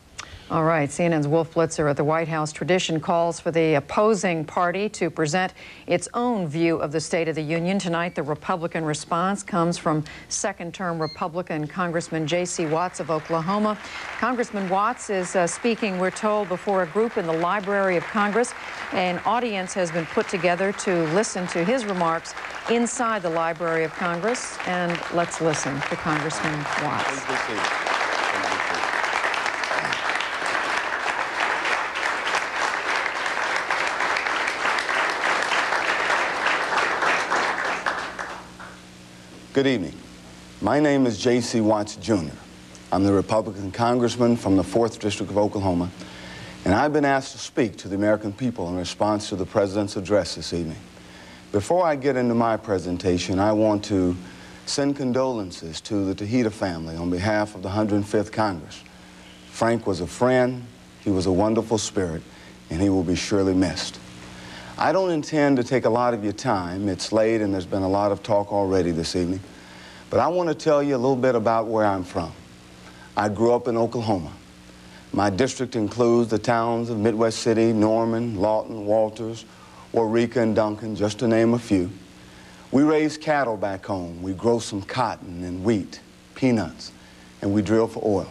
All right, CNN's Wolf Blitzer at the White House. Tradition calls for the opposing party to present its own view of the State of the Union. Tonight, the Republican response comes from second-term Republican Congressman J.C. Watts of Oklahoma. Congressman Watts is speaking, we're told, before a group in the Library of Congress. An audience has been put together to listen to his remarks inside the Library of Congress. And let's listen to Congressman Watts. Good evening. My name is J.C. Watts, Jr. I'm the Republican congressman from the 4th District of Oklahoma, and I've been asked to speak to the American people in response to the president's address this evening. Before I get into my presentation, I want to send condolences to the Tejeda family on behalf of the 105th Congress. Frank was a friend, he was a wonderful spirit, and he will be surely missed. I don't intend to take a lot of your time. It's late and there's been a lot of talk already this evening. But I want to tell you a little bit about where I'm from. I grew up in Oklahoma. My district includes the towns of Midwest City, Norman, Lawton, Walters, Waurika, and Duncan, just to name a few. We raise cattle back home. We grow some cotton and wheat, peanuts, and we drill for oil.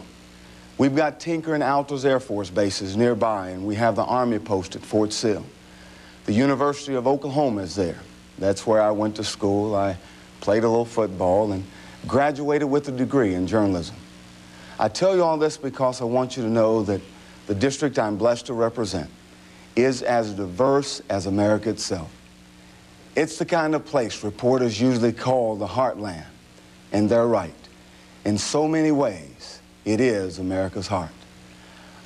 We've got Tinker and Altos Air Force bases nearby, and we have the Army post at Fort Sill. The University of Oklahoma is there. That's where I went to school. I played a little football and graduated with a degree in journalism. I tell you all this because I want you to know that the district I'm blessed to represent is as diverse as America itself. It's the kind of place reporters usually call the heartland, and they're right. In so many ways, it is America's heart.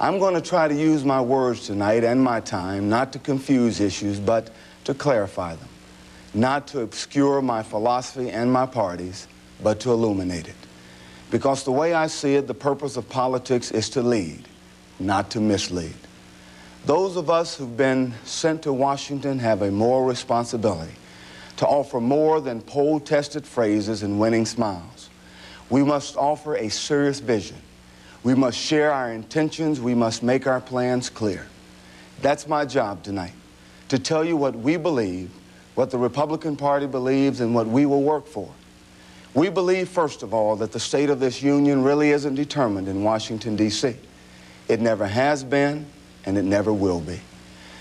I'm going to try to use my words tonight and my time not to confuse issues, but to clarify them. Not to obscure my philosophy and my parties, but to illuminate it. Because the way I see it, the purpose of politics is to lead, not to mislead. Those of us who've been sent to Washington have a moral responsibility to offer more than poll-tested phrases and winning smiles. We must offer a serious vision. We must share our intentions. We must make our plans clear. That's my job tonight, to tell you what we believe, what the Republican Party believes, and what we will work for. We believe, first of all, that the state of this union really isn't determined in Washington, D.C. It never has been, and it never will be.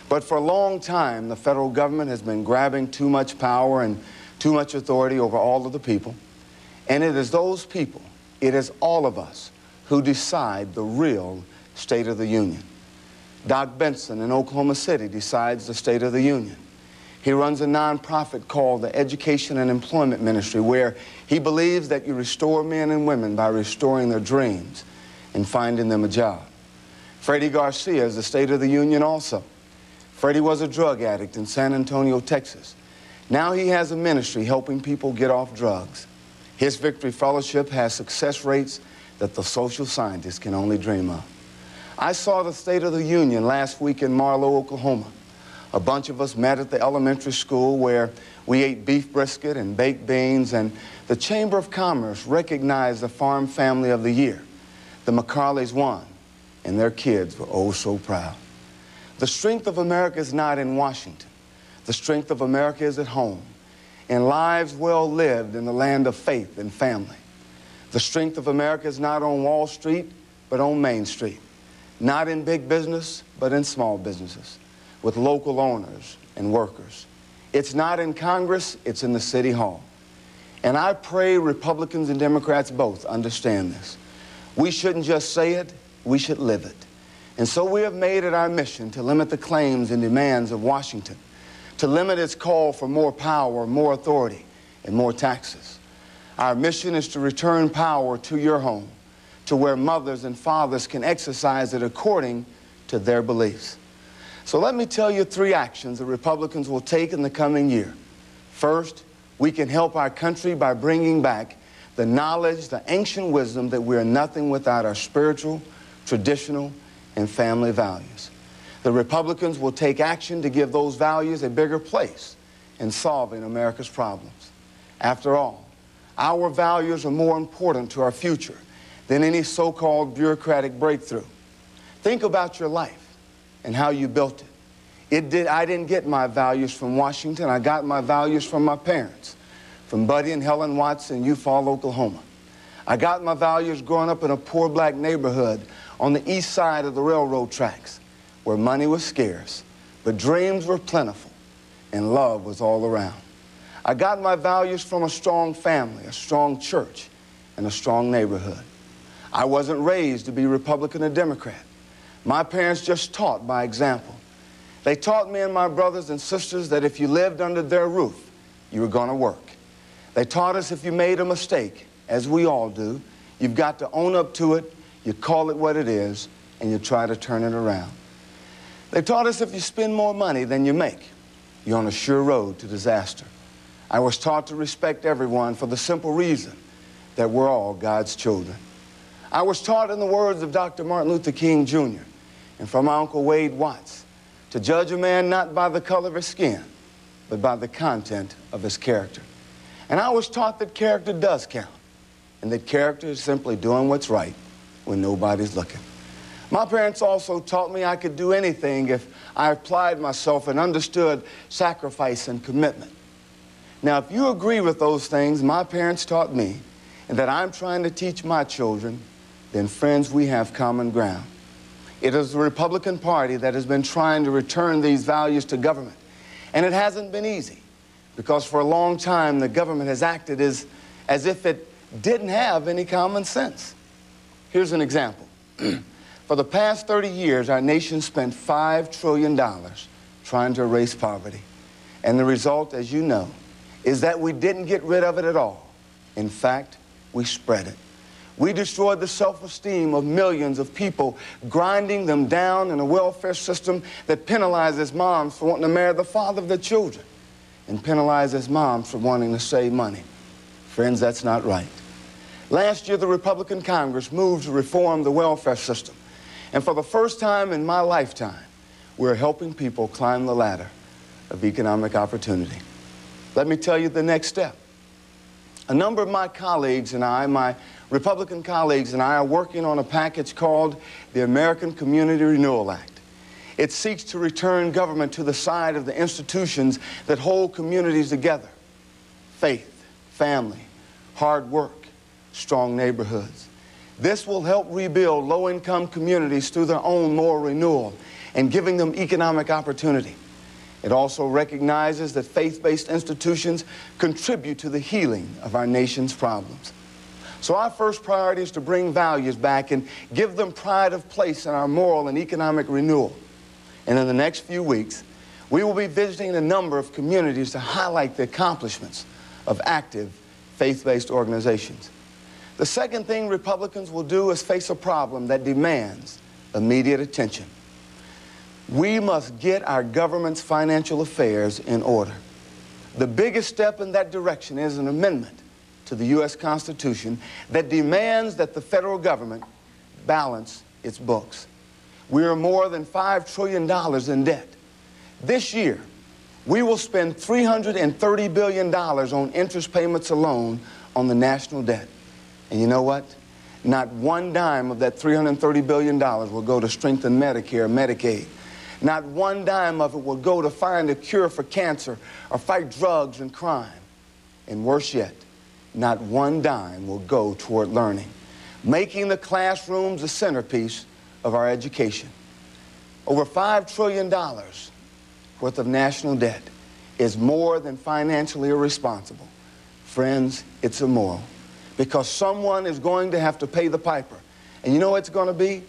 But for a long time, the federal government has been grabbing too much power and too much authority over all of the people. And it is those people, it is all of us, who decide the real state of the union. Doc Benson in Oklahoma City decides the state of the union. He runs a nonprofit called the Education and Employment Ministry, where he believes that you restore men and women by restoring their dreams and finding them a job. Freddie Garcia is the state of the union also. Freddie was a drug addict in San Antonio, Texas. Now he has a ministry helping people get off drugs. His Victory Fellowship has success rates that the social scientists can only dream of. I saw the State of the Union last week in Marlow, Oklahoma. A bunch of us met at the elementary school where we ate beef brisket and baked beans, and the Chamber of Commerce recognized the Farm Family of the Year. The McCarleys won, and their kids were oh so proud. The strength of America is not in Washington. The strength of America is at home, in lives well lived in the land of faith and family. The strength of America is not on Wall Street, but on Main Street. Not in big business, but in small businesses, with local owners and workers. It's not in Congress, it's in the City Hall. And I pray Republicans and Democrats both understand this. We shouldn't just say it, we should live it. And so we have made it our mission to limit the claims and demands of Washington, to limit its call for more power, more authority, and more taxes. Our mission is to return power to your home, to where mothers and fathers can exercise it according to their beliefs. So let me tell you 3 actions that Republicans will take in the coming year. First, we can help our country by bringing back the knowledge, the ancient wisdom that we are nothing without our spiritual, traditional, and family values. The Republicans will take action to give those values a bigger place in solving America's problems. After all, our values are more important to our future than any so-called bureaucratic breakthrough. Think about your life and how you built it. I didn't get my values from Washington. I got my values from my parents, from Buddy and Helen Watts in Eufaula, Oklahoma. I got my values growing up in a poor black neighborhood on the east side of the railroad tracks, where money was scarce, but dreams were plentiful, and love was all around. I got my values from a strong family, a strong church, and a strong neighborhood. I wasn't raised to be Republican or Democrat. My parents just taught by example. They taught me and my brothers and sisters that if you lived under their roof, you were going to work. They taught us if you made a mistake, as we all do, you've got to own up to it, you call it what it is, and you try to turn it around. They taught us if you spend more money than you make, you're on a sure road to disaster. I was taught to respect everyone for the simple reason that we're all God's children. I was taught in the words of Dr. Martin Luther King, Jr., and from my Uncle Wade Watts, to judge a man not by the color of his skin, but by the content of his character. And I was taught that character does count, and that character is simply doing what's right when nobody's looking. My parents also taught me I could do anything if I applied myself and understood sacrifice and commitment. Now, if you agree with those things my parents taught me, and that I'm trying to teach my children, then, friends, we have common ground. It is the Republican Party that has been trying to return these values to government. And it hasn't been easy, because for a long time the government has acted as if it didn't have any common sense. Here's an example. For the past 30 years, our nation spent $5 trillion trying to erase poverty. And the result, as you know, is that we didn't get rid of it at all. In fact, we spread it. We destroyed the self-esteem of millions of people, grinding them down in a welfare system that penalizes moms for wanting to marry the father of their children and penalizes moms for wanting to save money. Friends, that's not right. Last year, the Republican Congress moved to reform the welfare system. And for the first time in my lifetime, we're helping people climb the ladder of economic opportunity. Let me tell you the next step. A number of my colleagues and I, my Republican colleagues and I, are working on a package called the American Community Renewal Act. It seeks to return government to the side of the institutions that hold communities together. Faith, family, hard work, strong neighborhoods. This will help rebuild low-income communities through their own moral renewal and giving them economic opportunity. It also recognizes that faith-based institutions contribute to the healing of our nation's problems. So our first priority is to bring values back and give them pride of place in our moral and economic renewal. And in the next few weeks, we will be visiting a number of communities to highlight the accomplishments of active faith-based organizations. The second thing Republicans will do is face a problem that demands immediate attention. We must get our government's financial affairs in order. The biggest step in that direction is an amendment to the U.S. Constitution that demands that the federal government balance its books. We are more than $5 trillion in debt. This year, we will spend $330 billion on interest payments alone on the national debt. And you know what? Not one dime of that $330 billion will go to strengthen Medicare and Medicaid. Not one dime of it will go to find a cure for cancer or fight drugs and crime. And worse yet, not one dime will go toward learning, making the classrooms the centerpiece of our education. Over $5 trillion worth of national debt is more than financially irresponsible. Friends, it's immoral, because someone is going to have to pay the piper. And you know what it's going to be?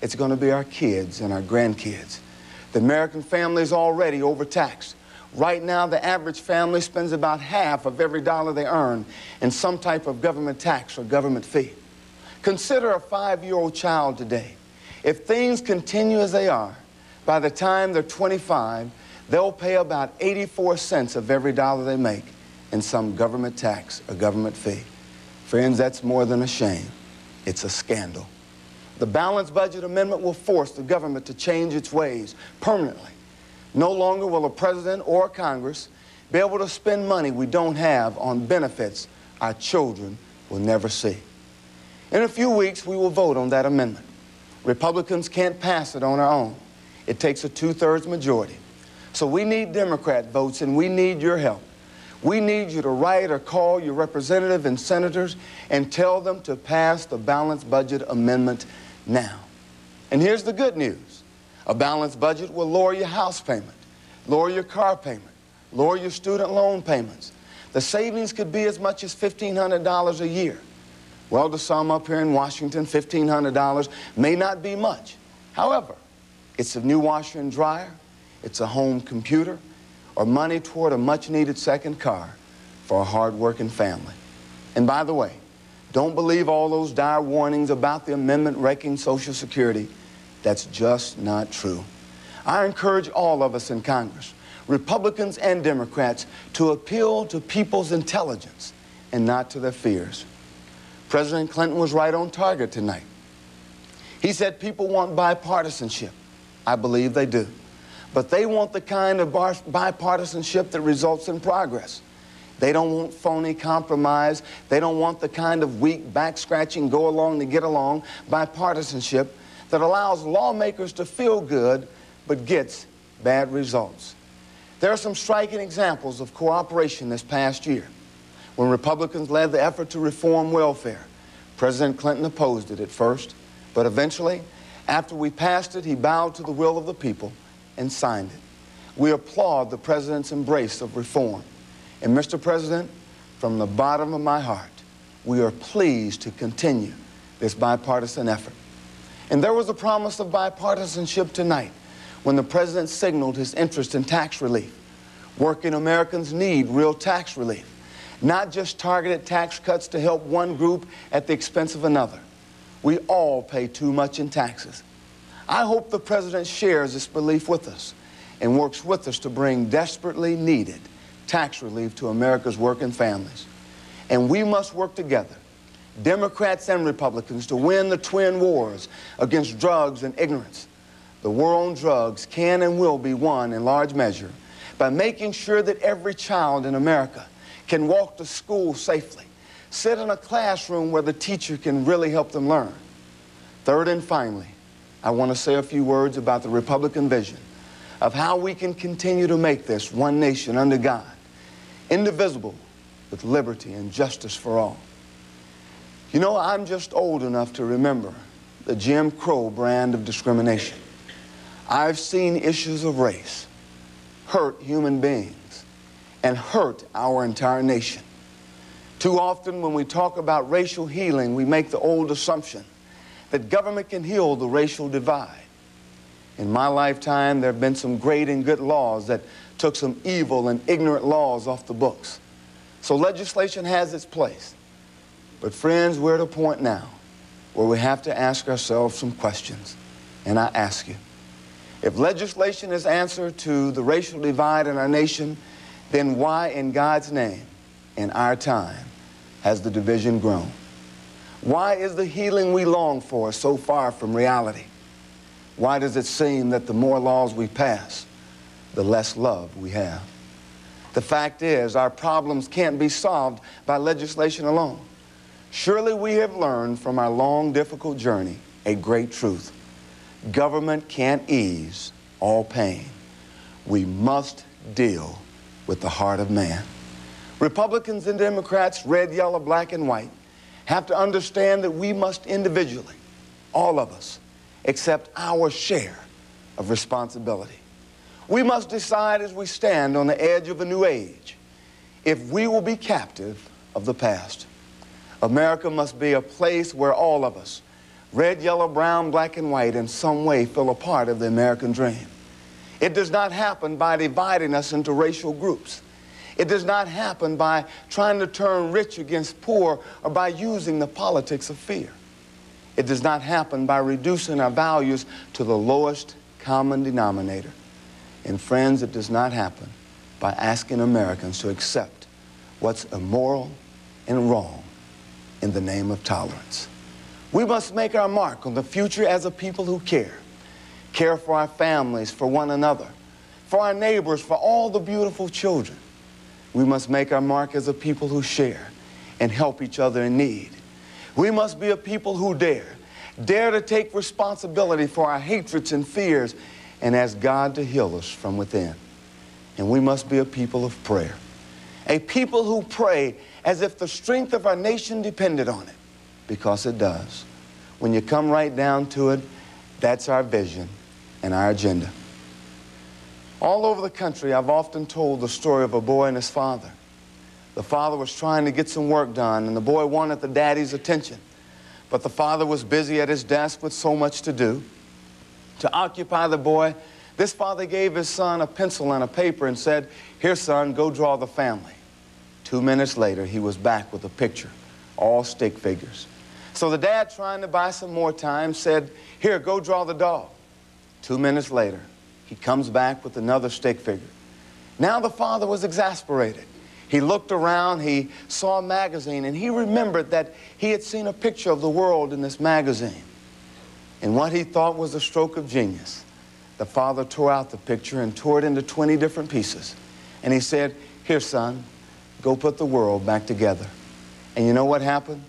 It's going to be our kids and our grandkids. The American family is already overtaxed. Right now, the average family spends about half of every dollar they earn in some type of government tax or government fee. Consider a 5-year-old child today. If things continue as they are, by the time they're 25, they'll pay about 84 cents of every dollar they make in some government tax or government fee. Friends, that's more than a shame. It's a scandal. The balanced budget amendment will force the government to change its ways permanently. No longer will a president or a Congress be able to spend money we don't have on benefits our children will never see. In a few weeks, we will vote on that amendment. Republicans can't pass it on our own. It takes a 2/3 majority. So we need Democrat votes, and we need your help. We need you to write or call your representative and senators and tell them to pass the balanced budget amendment now. And here's the good news. A balanced budget will lower your house payment, lower your car payment, lower your student loan payments. The savings could be as much as $1,500 a year. Well, to some up here in Washington, $1,500 may not be much. However, it's a new washer and dryer, it's a home computer, or money toward a much-needed second car for a hard-working family. And by the way, don't believe all those dire warnings about the amendment wrecking Social Security. That's just not true. I encourage all of us in Congress, Republicans and Democrats, to appeal to people's intelligence and not to their fears. President Clinton was right on target tonight. He said people want bipartisanship. I believe they do. But they want the kind of bipartisanship that results in progress. They don't want phony compromise. They don't want the kind of weak, back-scratching, go-along to get along bipartisanship that allows lawmakers to feel good but gets bad results. There are some striking examples of cooperation this past year. When Republicans led the effort to reform welfare, President Clinton opposed it at first, but eventually, after we passed it, he bowed to the will of the people and signed it. We applaud the President's embrace of reform. And Mr. President, from the bottom of my heart, we are pleased to continue this bipartisan effort. And there was a promise of bipartisanship tonight when the President signaled his interest in tax relief. Working Americans need real tax relief, not just targeted tax cuts to help one group at the expense of another. We all pay too much in taxes. I hope the President shares this belief with us and works with us to bring desperately needed tax relief to America's working families. And we must work together Democrats and Republicans, to win the twin wars against drugs and ignorance. The war on drugs can and will be won in large measure by making sure that every child in America can walk to school safely, sit in a classroom where the teacher can really help them learn. Third and finally, I want to say a few words about the Republican vision of how we can continue to make this one nation under God, indivisible, with liberty and justice for all. You know, I'm just old enough to remember the Jim Crow brand of discrimination. I've seen issues of race hurt human beings and hurt our entire nation. Too often when we talk about racial healing, we make the old assumption that government can heal the racial divide. In my lifetime, there have been some great and good laws that took some evil and ignorant laws off the books. So legislation has its place. But friends, we're at a point now where we have to ask ourselves some questions. And I ask you, if legislation is answer to the racial divide in our nation, then why in God's name, in our time, has the division grown? Why is the healing we long for so far from reality? Why does it seem that the more laws we pass, the less love we have? The fact is, our problems can't be solved by legislation alone. Surely we have learned from our long, difficult journey a great truth. Government can't ease all pain. We must deal with the heart of man. Republicans and Democrats, red, yellow, black, and white, have to understand that we must individually, all of us, accept our share of responsibility. We must decide as we stand on the edge of a new age if we will be captive of the past. America must be a place where all of us, red, yellow, brown, black, and white, in some way feel a part of the American dream. It does not happen by dividing us into racial groups. It does not happen by trying to turn rich against poor or by using the politics of fear. It does not happen by reducing our values to the lowest common denominator. And friends, it does not happen by asking Americans to accept what's immoral and wrong in the name of tolerance. We must make our mark on the future as a people who care for our families, for one another, for our neighbors, for all the beautiful children. We must make our mark as a people who share and help each other in need. We must be a people who dare to take responsibility for our hatreds and fears and ask God to heal us from within. And we must be a people of prayer, a people who pray as if the strength of our nation depended on it, because it does. When you come right down to it, that's our vision and our agenda. All over the country, I've often told the story of a boy and his father. The father was trying to get some work done, and the boy wanted the daddy's attention. But the father was busy at his desk with so much to do. To occupy the boy, this father gave his son a pencil and a paper and said, "Here, son, go draw the family." 2 minutes later, he was back with a picture, all stick figures. So the dad, trying to buy some more time, said, "Here, go draw the dog." 2 minutes later, he comes back with another stick figure. Now the father was exasperated. He looked around, he saw a magazine, and he remembered that he had seen a picture of the world in this magazine. And what he thought was a stroke of genius, the father tore out the picture and tore it into 20 different pieces. And he said, "Here, son, go put the world back together." And you know what happened?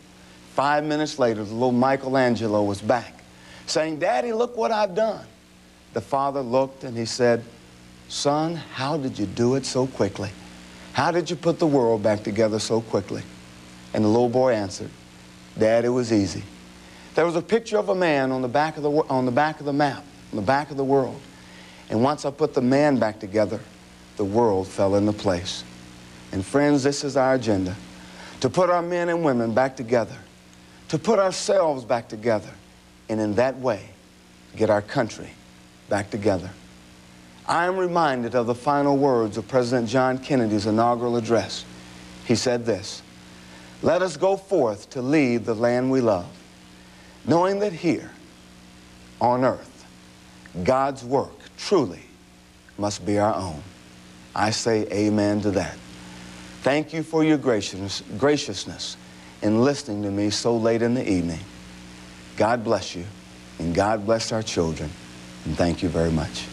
5 minutes later, the little Michelangelo was back, saying, "Daddy, look what I've done." The father looked and he said, "Son, how did you do it so quickly? How did you put the world back together so quickly?" And the little boy answered, "Dad, it was easy. There was a picture of a man on the back of the map, on the back of the world. And once I put the man back together, the world fell into place." And friends, this is our agenda, to put our men and women back together, to put ourselves back together, and in that way, get our country back together. I am reminded of the final words of President John Kennedy's inaugural address. He said this, "Let us go forth to lead the land we love, knowing that here on earth, God's work truly must be our own." I say amen to that. Thank you for your graciousness in listening to me so late in the evening. God bless you, and God bless our children, and thank you very much.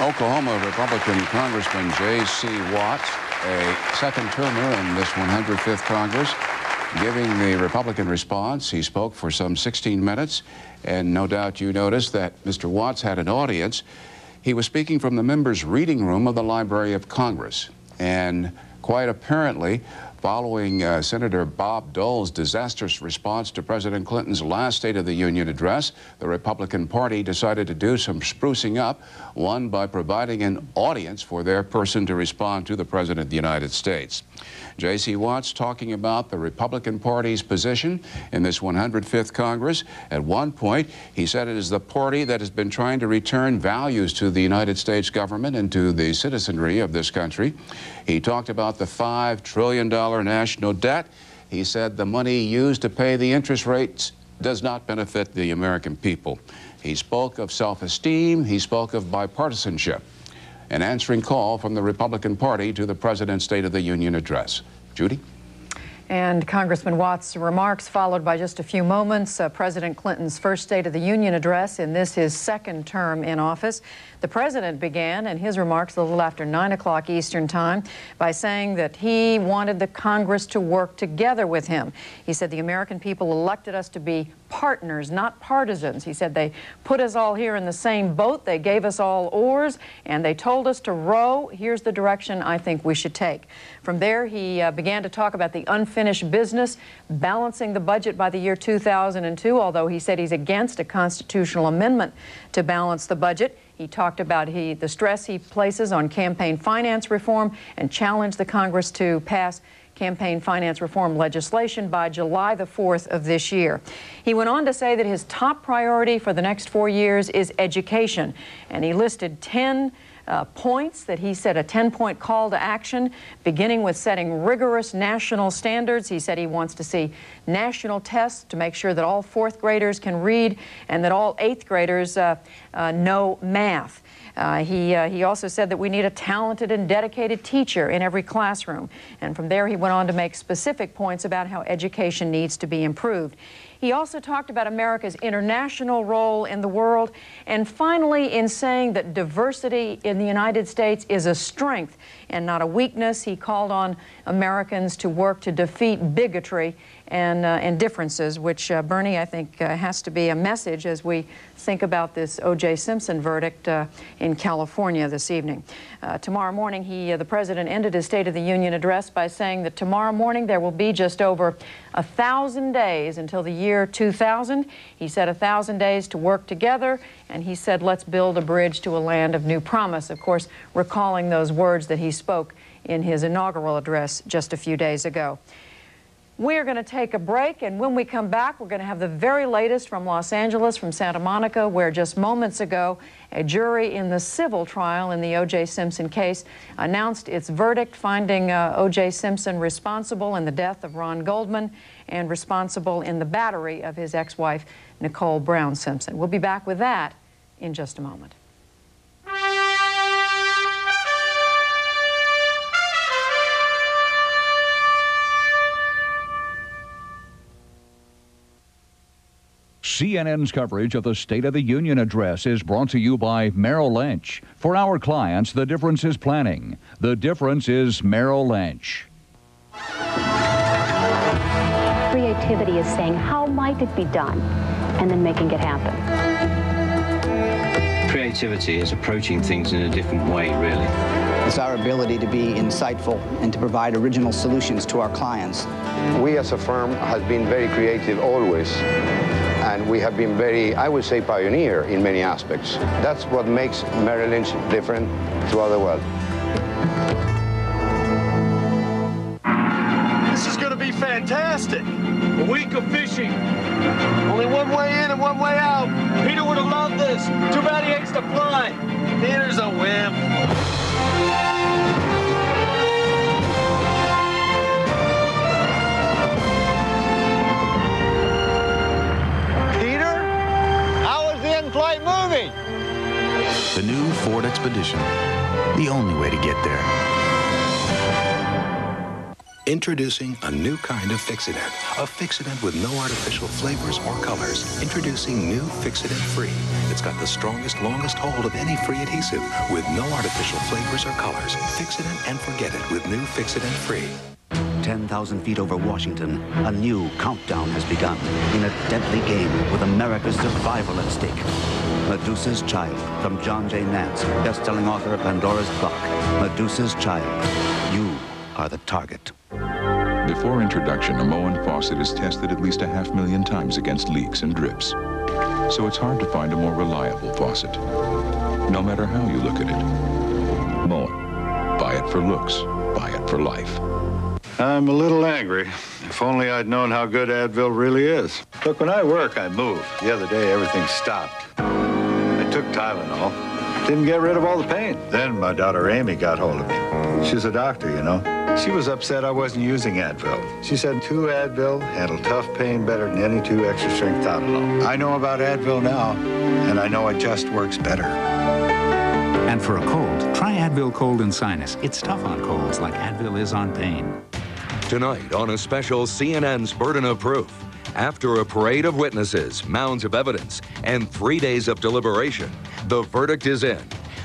Oklahoma Republican Congressman J.C. Watts, a second termer in this 105th Congress, giving the Republican response. He spoke for some 16 minutes, and no doubt you noticed that Mr. Watts had an audience. He was speaking from the members' reading room of the Library of Congress, and quite apparently, following Senator Bob Dole's disastrous response to President Clinton's last State of the Union address, the Republican Party decided to do some sprucing up, one by providing an audience for their person to respond to the President of the United States. J.C. Watts talking about the Republican Party's position in this 105th Congress. At one point, he said it is the party that has been trying to return values to the United States government and to the citizenry of this country. He talked about the $5 trillion national debt. He said the money used to pay the interest rates does not benefit the American people. He spoke of self-esteem. He spoke of bipartisanship. An answering call from the Republican Party to the President's State of the Union address. Judy? And Congressman Watts' remarks followed by just a few moments President Clinton's first State of the Union address in this, his second term in office. The president began in his remarks a little after 9 o'clock Eastern Time by saying that he wanted the Congress to work together with him. He said the American people elected us to be partners, not partisans. He said they put us all here in the same boat. They gave us all oars, and they told us to row. Here's the direction I think we should take. From there, he began to talk about the unfinished business, balancing the budget by the year 2002, although he said he's against a constitutional amendment to balance the budget. He talked about the stress he places on campaign finance reform and challenged the Congress to pass campaign finance reform legislation by July the 4th of this year. He went on to say that his top priority for the next 4 years is education, and he listed 10 points that he said a 10-point call to action, beginning with setting rigorous national standards. He said he wants to see national tests to make sure that all 4th graders can read and that all 8th graders know math. He also said that we need a talented and dedicated teacher in every classroom. And from there, he went on to make specific points about how education needs to be improved. He also talked about America's international role in the world, and finally, in saying that diversity in the United States is a strength and not a weakness, he called on Americans to work to defeat bigotry and differences, which, Bernie, I think has to be a message as we think about this O.J. Simpson verdict in California this evening. Tomorrow morning, the president ended his State of the Union address by saying that tomorrow morning there will be just over 1,000 days until the year 2000. He said 1,000 days to work together, and he said, let's build a bridge to a land of new promise, of course, recalling those words that he spoke in his inaugural address just a few days ago. We're going to take a break, and when we come back, we're going to have the very latest from Los Angeles, from Santa Monica, where just moments ago, a jury in the civil trial in the O.J. Simpson case announced its verdict, finding O.J. Simpson responsible in the death of Ron Goldman and responsible in the battery of his ex-wife, Nicole Brown Simpson. We'll be back with that in just a moment. CNN's coverage of the State of the Union address is brought to you by Merrill Lynch. For our clients, the difference is planning. The difference is Merrill Lynch. Creativity is saying, how might it be done? And then making it happen. Creativity is approaching things in a different way, really. It's our ability to be insightful and to provide original solutions to our clients. We as a firm have been very creative always. And we have been very, I would say, pioneer in many aspects. That's what makes Merrill Lynch different to other world. This is going to be fantastic. A week of fishing. Only one way in and one way out. Peter would have loved this. Too bad he hates to fly. Peter's a wimp. Flight movie. The new Ford Expedition, the only way to get there. Introducing a new kind of Fixodent. A Fixodent with no artificial flavors or colors. Introducing new Fixodent Free. It's got the strongest, longest hold of any free adhesive with no artificial flavors or colors. Fixodent and forget it with new Fixodent Free. 10,000 feet over Washington, a new countdown has begun in a deadly game with America's survival at stake. Medusa's Child, from John J. Nance, best-selling author of Pandora's Clock. Medusa's Child. You are the target. Before introduction, a Moen faucet is tested at least 500,000 times against leaks and drips. So it's hard to find a more reliable faucet, no matter how you look at it. Moen. Buy it for looks. Buy it for life. I'm a little angry. If only I'd known how good Advil really is. Look, when I work, I move. The other day, everything stopped. I took Tylenol. Didn't get rid of all the pain. Then my daughter Amy got hold of me. She's a doctor, you know. She was upset I wasn't using Advil. She said 2 Advil handle tough pain better than any 2 extra-strength Tylenol. I know about Advil now, and I know it just works better. And for a cold, try Advil Cold and Sinus. It's tough on colds like Advil is on pain. Tonight on a special CNN's Burden of Proof. After a parade of witnesses, mounds of evidence, and 3 days of deliberation, the verdict is in.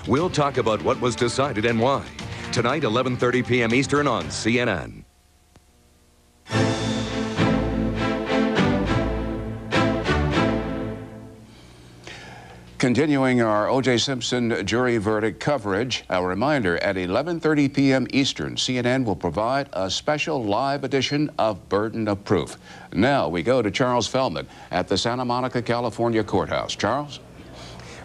We'll talk about what was decided and why. Tonight, 11:30 p.m. Eastern on CNN. Continuing our O.J. Simpson jury verdict coverage, a reminder at 11:30 p.m. Eastern, CNN will provide a special live edition of Burden of Proof. Now we go to Charles Feldman at the Santa Monica, California courthouse. Charles?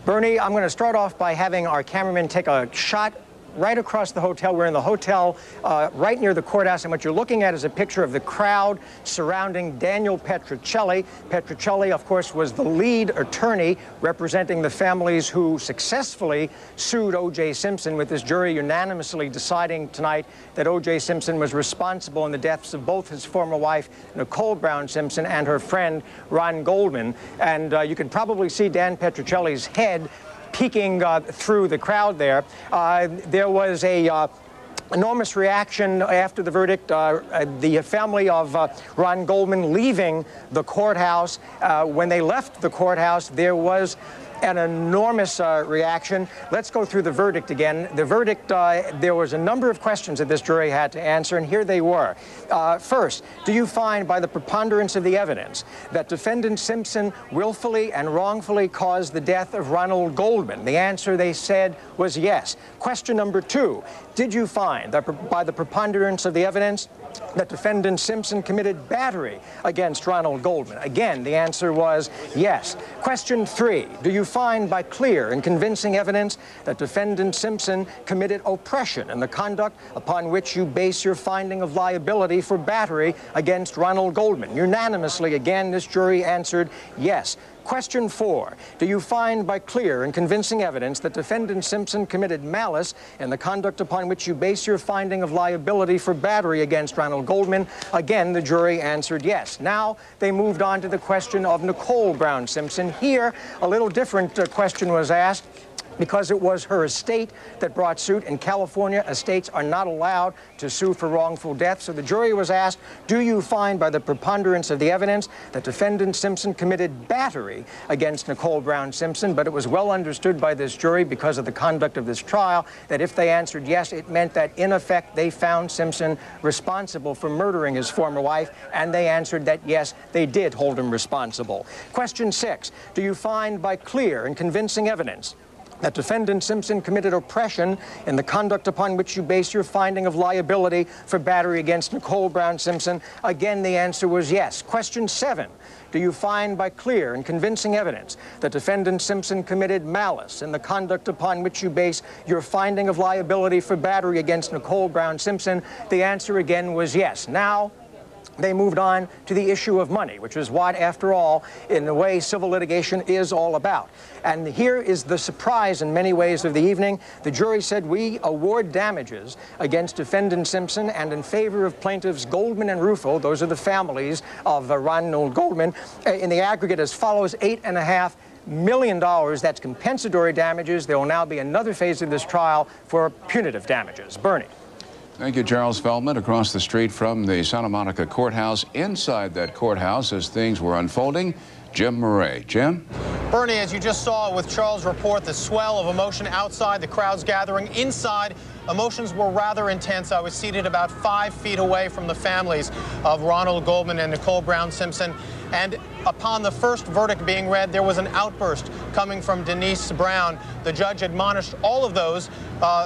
Bernie, I'm going to start off by having our cameraman take a shot right across the hotel. We're in the hotel right near the courthouse, and what you're looking at is a picture of the crowd surrounding Daniel Petruccelli. Petruccelli, of course, was the lead attorney representing the families who successfully sued O.J. Simpson, with this jury unanimously deciding tonight that O.J. Simpson was responsible in the deaths of both his former wife, Nicole Brown Simpson, and her friend, Ron Goldman. And you can probably see Dan Petruccelli's head peeking through the crowd there. There was a enormous reaction after the verdict. The family of Ron Goldman leaving the courthouse. When they left the courthouse, there was an enormous reaction. Let's go through the verdict again. The verdict, there was a number of questions that this jury had to answer, and here they were. First, do you find by the preponderance of the evidence that defendant Simpson willfully and wrongfully caused the death of Ronald Goldman? The answer, they said, was yes. Question number 2, did you find that by the preponderance of the evidence that defendant Simpson committed battery against Ronald Goldman? Again, the answer was yes. Question 3, do you find by clear and convincing evidence that defendant Simpson committed oppression in the conduct upon which you base your finding of liability for battery against Ronald Goldman? Unanimously, again, this jury answered yes. Question 4, do you find by clear and convincing evidence that defendant Simpson committed malice in the conduct upon which you base your finding of liability for battery against Ronald Goldman? Again, the jury answered yes. Now they moved on to the question of Nicole Brown Simpson. Here, a little different question was asked, because it was her estate that brought suit. In California, estates are not allowed to sue for wrongful death. So the jury was asked, do you find by the preponderance of the evidence that defendant Simpson committed battery against Nicole Brown Simpson? But it was well understood by this jury, because of the conduct of this trial, that if they answered yes, it meant that, in effect, they found Simpson responsible for murdering his former wife, and they answered that yes, they did hold him responsible. Question 6, do you find by clear and convincing evidence that defendant Simpson committed oppression in the conduct upon which you base your finding of liability for battery against Nicole Brown Simpson? Again, the answer was yes. Question 7, do you find by clear and convincing evidence that defendant Simpson committed malice in the conduct upon which you base your finding of liability for battery against Nicole Brown Simpson? The answer again was yes. Now they moved on to the issue of money, which is what, after all, in the way civil litigation is all about. And here is the surprise in many ways of the evening. The jury said, we award damages against defendant Simpson and in favor of plaintiffs Goldman and Rufo, those are the families of Ronald Goldman, in the aggregate as follows: $8.5 million. That's compensatory damages. There will now be another phase of this trial for punitive damages. Bernie. Thank you, Charles Feldman. Across the street from the Santa Monica courthouse, inside that courthouse as things were unfolding, Jim Murray. Jim? Bernie, as you just saw with Charles' report, the swell of emotion outside, the crowds gathering inside. Emotions were rather intense. I was seated about 5 feet away from the families of Ronald Goldman and Nicole Brown Simpson. And upon the first verdict being read, there was an outburst coming from Denise Brown. The judge admonished all of those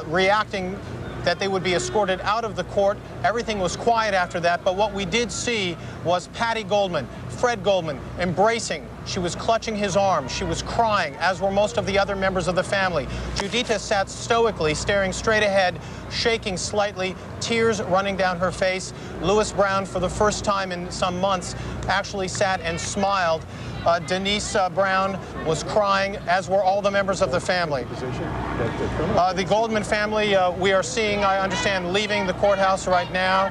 reacting that they would be escorted out of the court. Everything was quiet after that, but what we did see was Patty Goldman, Fred Goldman, embracing. She was clutching his arm. She was crying, as were most of the other members of the family. Judita sat stoically, staring straight ahead, shaking slightly, tears running down her face. Louis Brown, for the first time in some months, actually sat and smiled. Denise Brown was crying, as were all the members of the family. The Goldman family, we are seeing, I understand, leaving the courthouse right now.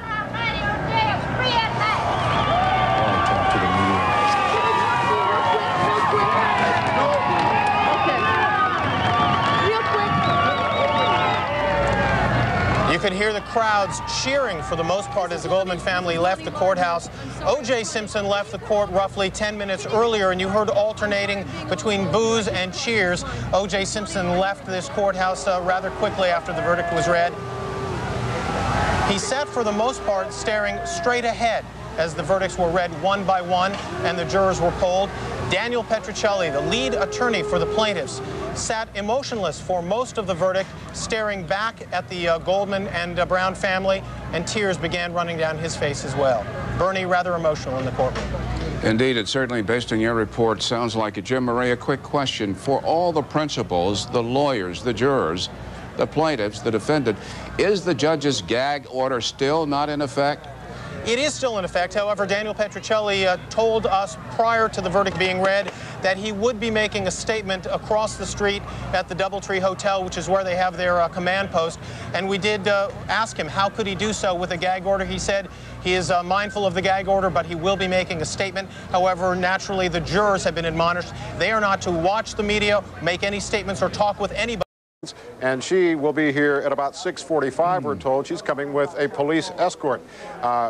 You could hear the crowds cheering for the most part as the Goldman family left the courthouse. O.J. Simpson left the court roughly 10 minutes earlier, and you heard alternating between boos and cheers. O.J. Simpson left this courthouse rather quickly after the verdict was read. He sat for the most part staring straight ahead as the verdicts were read one by one and the jurors were polled. Daniel Petrocelli, the lead attorney for the plaintiffs, sat emotionless for most of the verdict, staring back at the Goldman and Brown family, and tears began running down his face as well. Bernie, rather emotional in the courtroom. Indeed, it certainly, based on your report, sounds like it. Jim Murray, a quick question. For all the principals, the lawyers, the jurors, the plaintiffs, the defendant, is the judge's gag order still not in effect? It is still in effect. However, Daniel Petrocelli told us prior to the verdict being read that he would be making a statement across the street at the Doubletree Hotel, which is where they have their command post. And we did ask him how could he do so with a gag order. He said he is mindful of the gag order, but he will be making a statement. However, naturally, the jurors have been admonished. They are not to watch the media, make any statements, or talk with anybody. And she will be here at about 6:45, we're told. She's coming with a police escort.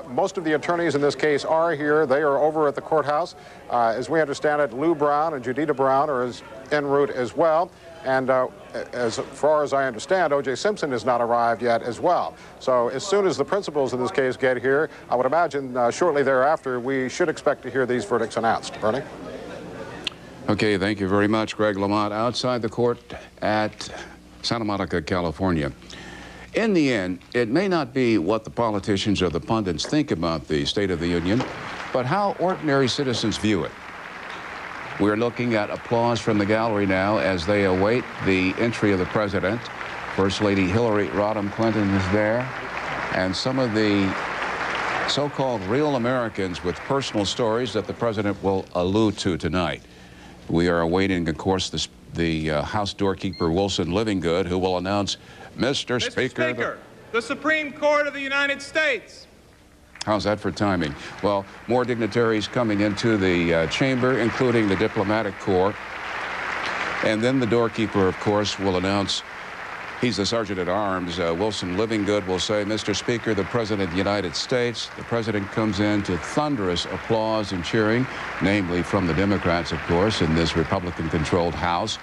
Most of the attorneys in this case are here. They are over at the courthouse. As we understand it, Lou Brown and Judita Brown are en route as well. And as far as I understand, O.J. Simpson has not arrived yet as well. So as soon as the principals in this case get here, I would imagine shortly thereafter, we should expect to hear these verdicts announced. Bernie? Okay, thank you very much, Greg Lamont. Outside the court at Santa Monica, California. In the end, it may not be what the politicians or the pundits think about the State of the Union, but how ordinary citizens view it. We're looking at applause from the gallery now as they await the entry of the president. First Lady Hillary Rodham Clinton is there, and some of the so-called real Americans with personal stories that the president will allude to tonight. We are awaiting, of course, the House doorkeeper, Wilson Livingood, who will announce, Mr. Speaker, the Supreme Court of the United States. How's that for timing? Well, more dignitaries coming into the chamber, including the diplomatic corps. And then the doorkeeper, of course, will announce, he's the Sergeant at Arms, Wilson Livingood will say, Mr. Speaker, the President of the United States. The President comes in to thunderous applause and cheering, namely from the Democrats, of course, in this Republican-controlled House.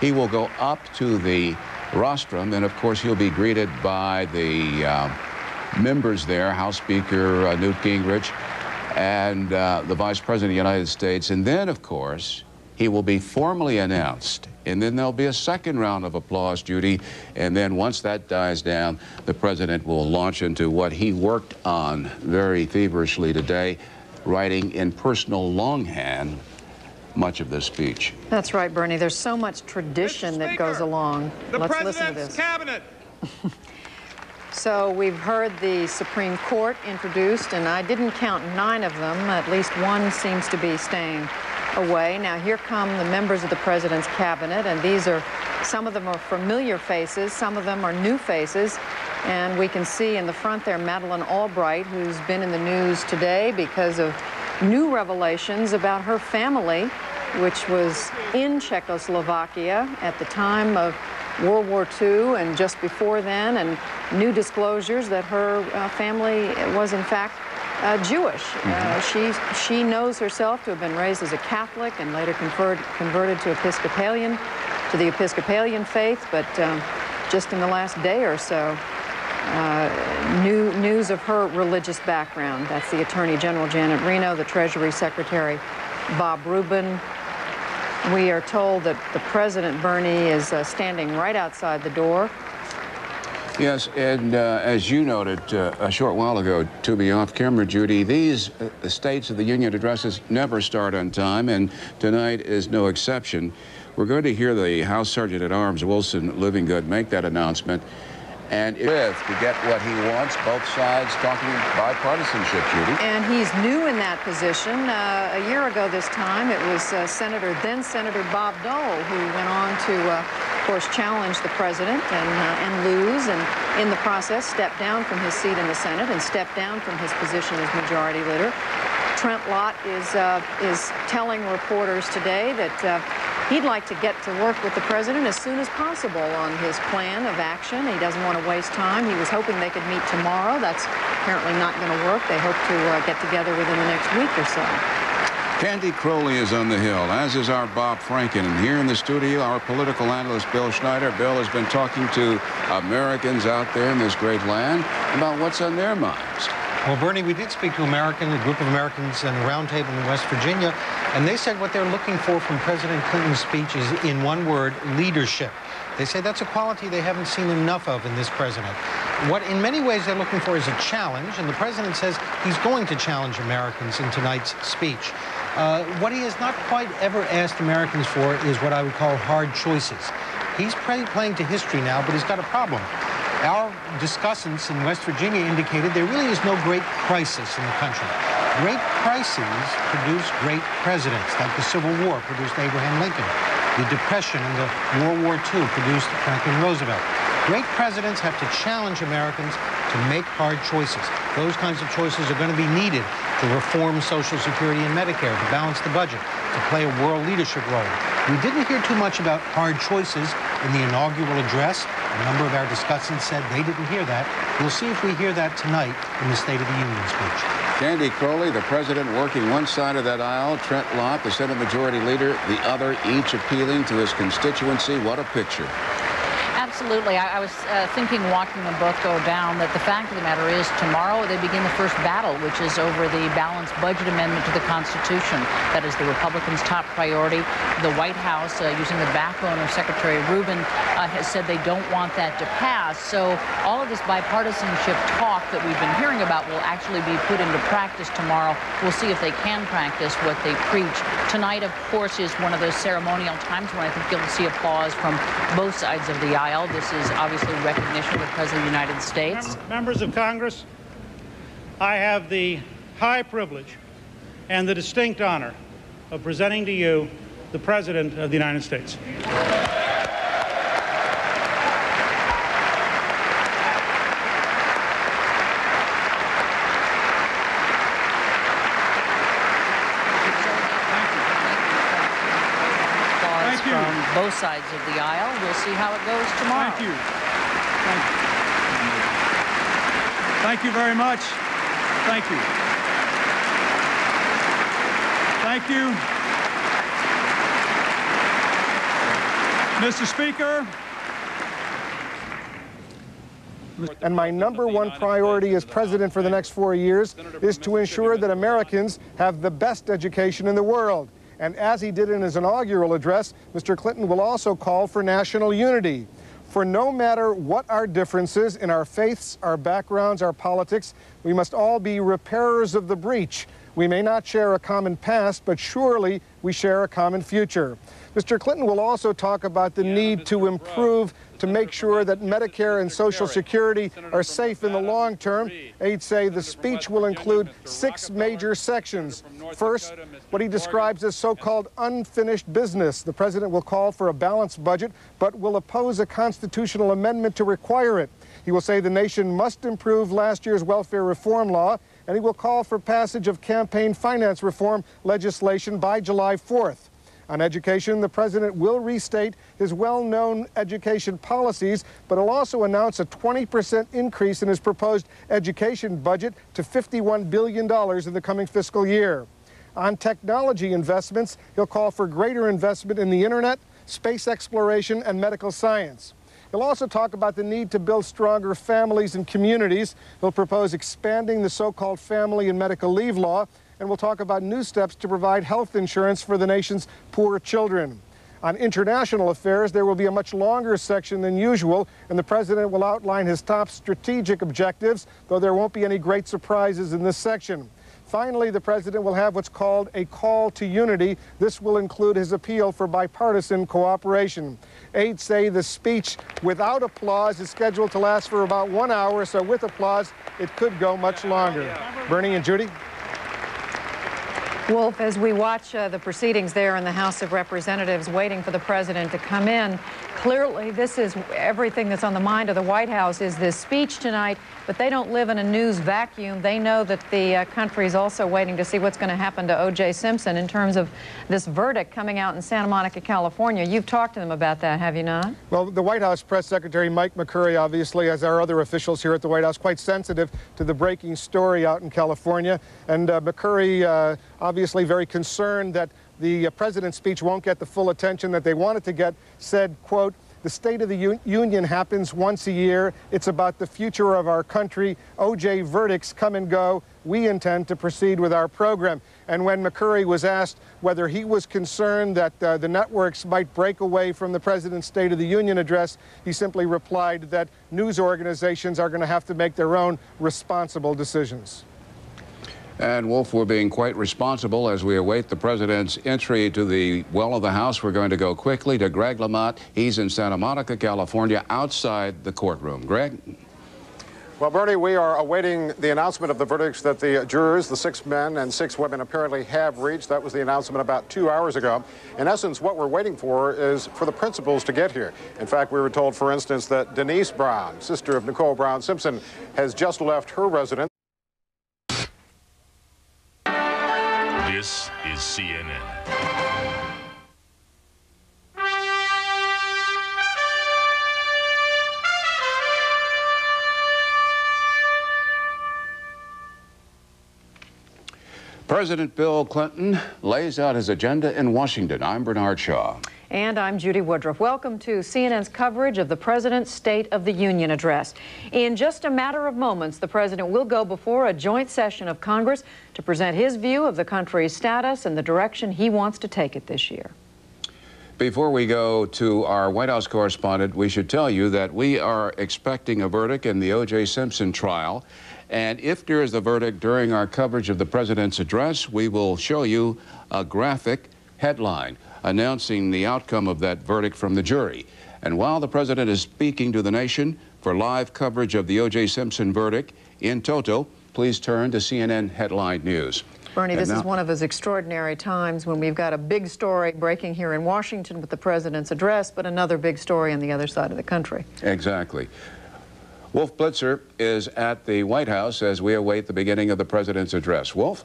He will go up to the rostrum, and of course, he'll be greeted by the members there, House Speaker Newt Gingrich, and the Vice President of the United States. And then, of course, he will be formally announced. And then there'll be a second round of applause, Judy. And then once that dies down, the president will launch into what he worked on very feverishly today, writing in personal longhand much of this speech. That's right, Bernie. There's so much tradition that goes along. Let's listen to this. Cabinet. So we've heard the Supreme Court introduced, and I didn't count 9 of them. At least one seems to be staying away. Now here come the members of the president's cabinet, and these are, some of them are familiar faces, some of them are new faces, and we can see in the front there Madeleine Albright, who's been in the news today because of new revelations about her family which was in Czechoslovakia at the time of World War II and just before then, and new disclosures that her family was in fact Jewish. She knows herself to have been raised as a Catholic and later converted to the Episcopalian faith, but just in the last day or so, news of her religious background. That's the Attorney General Janet Reno, the Treasury Secretary Bob Rubin. We are told that the President, Bernie, is standing right outside the door. Yes, and as you noted a short while ago to me off camera, Judy, these States of the Union addresses never start on time, and tonight is no exception. We're going to hear the House Sergeant-at-Arms Wilson Livingood make that announcement, and to get what he wants, both sides talking bipartisanship, Judy. And he's new in that position. A year ago this time, it was then Senator Bob Dole who went on to, of course, challenge the president and lose, and in the process stepped down from his seat in the Senate and stepped down from his position as majority leader. Trent Lott is telling reporters today that he'd like to get to work with the president as soon as possible on his plan of action. He doesn't want to waste time. He was hoping they could meet tomorrow. That's apparently not going to work. They hope to get together within the next week or so. Candy Crowley is on the Hill, as is our Bob Franken. And here in the studio, our political analyst, Bill Schneider. Bill has been talking to Americans out there in this great land about what's on their minds. Well, Bernie, we did speak to a group of Americans in a roundtable in West Virginia, and they said what they're looking for from President Clinton's speech is, in one word, leadership. They say that's a quality they haven't seen enough of in this president. What in many ways they're looking for is a challenge, and the president says he's going to challenge Americans in tonight's speech. What he has not quite ever asked Americans for is what I would call hard choices. He's playing to history now, but he's got a problem. Our discussants in West Virginia indicated there really is no great crisis in the country. Great crises produce great presidents, like the Civil War produced Abraham Lincoln. The Depression and the World War II produced Franklin Roosevelt. Great presidents have to challenge Americans to make hard choices. Those kinds of choices are going to be needed to reform Social Security and Medicare, to balance the budget, to play a world leadership role. We didn't hear too much about hard choices in the inaugural address. A number of our discussants said they didn't hear that. We'll see if we hear that tonight in the State of the Union speech. Candy Crowley, the president working one side of that aisle, Trent Lott, the Senate Majority Leader, the other, each appealing to his constituency. What a picture. Absolutely. I was thinking, watching them both go down, that the fact of the matter is tomorrow they begin the first battle, which is over the balanced budget amendment to the Constitution. That is the Republicans' top priority. The White House, using the backbone of Secretary Rubin, has said they don't want that to pass. So all of this bipartisanship talk that we've been hearing about will actually be put into practice tomorrow. We'll see if they can practice what they preach. Tonight, of course, is one of those ceremonial times when I think you'll see applause from both sides of the aisle. This is obviously recognition of the President of the United States. Members of Congress, I have the high privilege and the distinct honor of presenting to you the President of the United States. From both sides of the aisle. We'll see how it goes tomorrow. Thank you. Thank you. Thank you very much. Thank you. Thank you. Mr. Speaker. And my number one priority as president for the next 4 years is to ensure that Americans have the best education in the world. And as he did in his inaugural address, Mr. Clinton will also call for national unity. For no matter what our differences in our faiths, our backgrounds, our politics, we must all be repairers of the breach. We may not share a common past, but surely we share a common future. Mr. Clinton will also talk about the need to improve to make sure that Medicare and Social Security are safe in the long term. Aides say the speech will include 6 major sections. First, what he describes as so-called unfinished business. The president will call for a balanced budget, but will oppose a constitutional amendment to require it. He will say the nation must improve last year's welfare reform law, and he will call for passage of campaign finance reform legislation by July 4th. On education, the president will restate his well-known education policies, but he'll also announce a 20% increase in his proposed education budget to $51 billion in the coming fiscal year. On technology investments, he'll call for greater investment in the internet, space exploration, and medical science. He'll also talk about the need to build stronger families and communities. He'll propose expanding the so-called family and medical leave law, and we'll talk about new steps to provide health insurance for the nation's poor children. On international affairs, there will be a much longer section than usual, and the president will outline his top strategic objectives, though there won't be any great surprises in this section. Finally, the president will have what's called a call to unity. This will include his appeal for bipartisan cooperation. Aides say the speech without applause is scheduled to last for about 1 hour, so with applause, it could go much longer. Bernie and Judy? Wolf, as we watch the proceedings there in the House of Representatives waiting for the president to come in, clearly this is everything that's on the mind of the White House is this speech tonight, but they don't live in a news vacuum. They know that the country is also waiting to see what's going to happen to O.J. Simpson in terms of this verdict coming out in Santa Monica, California. You've talked to them about that, have you not? Well, the White House Press Secretary Mike McCurry, obviously, as our other officials here at the White House, quite sensitive to the breaking story out in California. And McCurry, obviously very concerned that the president's speech won't get the full attention that they want it to get, said, quote, "The State of the Union happens once a year. It's about the future of our country. O.J. verdicts come and go. We intend to proceed with our program." And when McCurry was asked whether he was concerned that the networks might break away from the president's State of the Union address, he simply replied that news organizations are going to have to make their own responsible decisions. And, Wolf, we're being quite responsible as we await the president's entry to the well of the House. We're going to go quickly to Greg Lamont. He's in Santa Monica, California, outside the courtroom. Greg? Well, Bernie, we are awaiting the announcement of the verdicts that the jurors, the 6 men and 6 women, apparently have reached. That was the announcement about 2 hours ago. In essence, what we're waiting for is for the principals to get here. In fact, we were told, for instance, that Denise Brown, sister of Nicole Brown Simpson, has just left her residence. This is CNN. President Bill Clinton lays out his agenda in Washington. I'm Bernard Shaw. And I'm Judy Woodruff. Welcome to CNN's coverage of the President's State of the Union address. In just a matter of moments, the President will go before a joint session of Congress to present his view of the country's status and the direction he wants to take it this year. Before we go to our White House correspondent, we should tell you that we are expecting a verdict in the O.J. Simpson trial. And if there is a verdict during our coverage of the President's address, we will show you a graphic headline announcing the outcome of that verdict from the jury. And while the president is speaking to the nation for live coverage of the O.J. Simpson verdict in toto, please turn to CNN Headline News. Bernie, this is one of those extraordinary times when we've got a big story breaking here in Washington with the president's address, but another big story on the other side of the country. Exactly. Wolf Blitzer is at the White House as we await the beginning of the president's address. Wolf?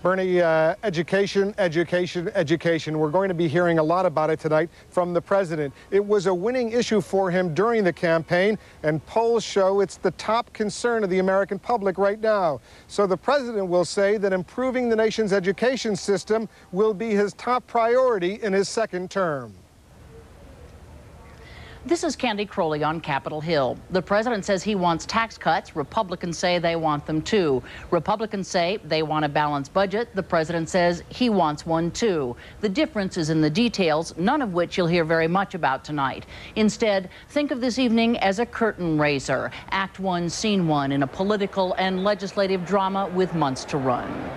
Bernie, education, education, education. We're going to be hearing a lot about it tonight from the president. It was a winning issue for him during the campaign, and polls show it's the top concern of the American public right now. So the president will say that improving the nation's education system will be his top priority in his second term. This is Candy Crowley on Capitol Hill. The president says he wants tax cuts. Republicans say they want them too. Republicans say they want a balanced budget. The president says he wants one too. The difference is in the details, none of which you'll hear very much about tonight. Instead, think of this evening as a curtain raiser. Act 1, Scene 1 in a political and legislative drama with months to run.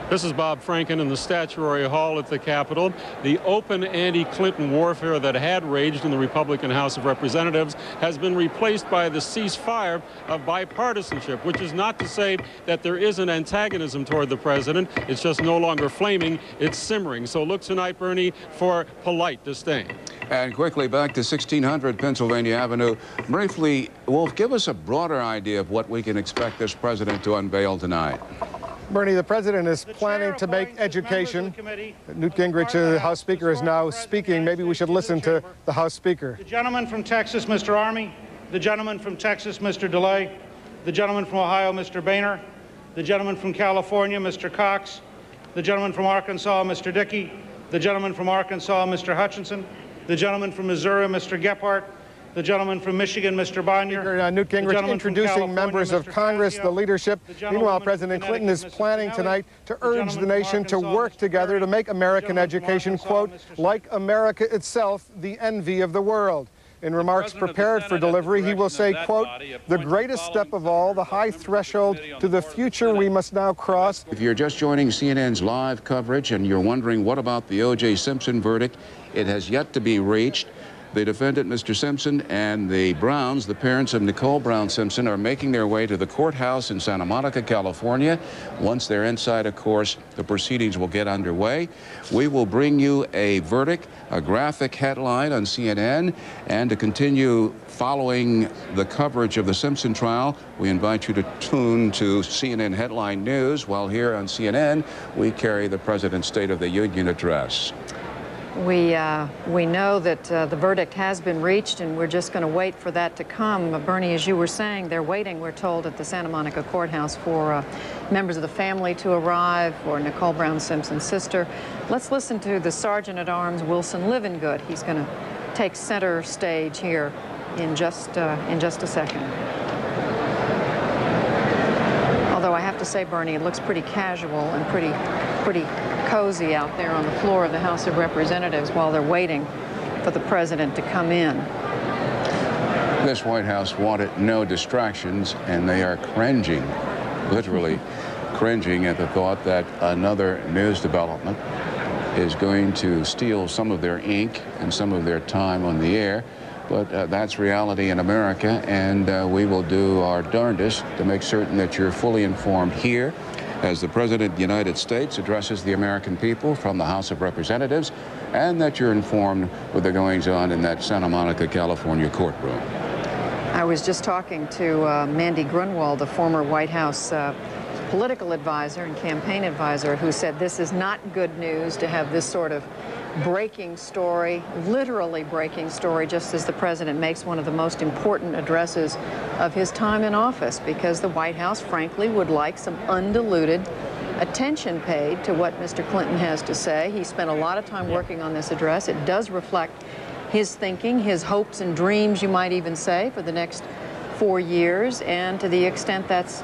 This is Bob Franken in the Statuary Hall at the Capitol. The open anti-Clinton warfare that had raged in the Republican House of Representatives has been replaced by the ceasefire of bipartisanship, which is not to say that there isn't antagonism toward the president. It's just no longer flaming, it's simmering. So look tonight, Bernie, for polite disdain. And quickly back to 1600 Pennsylvania Avenue. Briefly, Wolf, give us a broader idea of what we can expect this president to unveil tonight. Bernie, the president is planning to make education. Newt Gingrich, the House Speaker, is now speaking. Maybe we should listen to the House Speaker. The gentleman from Texas, Mr. Army. The gentleman from Texas, Mr. DeLay. The gentleman from Ohio, Mr. Boehner. The gentleman from California, Mr. Cox. The gentleman from Arkansas, Mr. Dickey. The gentleman from Arkansas, Mr. Hutchinson. The gentleman from Missouri, Mr. Gephardt. The gentleman from Michigan, Mr. Bonier. Newt Gingrich introducing members of Congress, the leadership. Meanwhile, President Clinton is planning tonight to urge the nation to work together to make American education, quote, like America itself, the envy of the world. In remarks prepared for delivery, he will say, quote, the greatest step of all, the high threshold to the future we must now cross. If you're just joining CNN's live coverage and you're wondering what about the O.J. Simpson verdict, it has yet to be reached. The defendant, Mr. Simpson, and the Browns, the parents of Nicole Brown Simpson, are making their way to the courthouse in Santa Monica, California. Once they're inside, of course, the proceedings will get underway. We will bring you a verdict, a graphic headline on CNN, and to continue following the coverage of the Simpson trial, we invite you to tune to CNN Headline News, while here on CNN, we carry the President's State of the Union address. We know that the verdict has been reached, and we're just going to wait for that to come. Bernie, as you were saying, they're waiting, we're told, at the Santa Monica courthouse for members of the family to arrive, for Nicole Brown Simpson's sister. Let's listen to the Sergeant-at-Arms Wilson Livingood. He's going to take center stage here in just a second. Although I have to say, Bernie, it looks pretty casual and pretty cozy out there on the floor of the House of Representatives while they're waiting for the president to come in. This White House wanted no distractions, and they are cringing, literally cringing at the thought that another news development is going to steal some of their ink and some of their time on the air. But that's reality in America, and we will do our darndest to make certain that you're fully informed here as the President of the United States addresses the American people from the House of Representatives, and that you're informed with the goings-on in that Santa Monica, California courtroom. I was just talking to Mandy Grunwald, the former White House political advisor and campaign advisor, who said this is not good news to have this sort of breaking story, literally breaking story, just as the president makes one of the most important addresses of his time in office, because the White House, frankly, would like some undiluted attention paid to what Mr. Clinton has to say. He spent a lot of time working on this address. It does reflect his thinking, his hopes and dreams, you might even say, for the next 4 years, and to the extent that's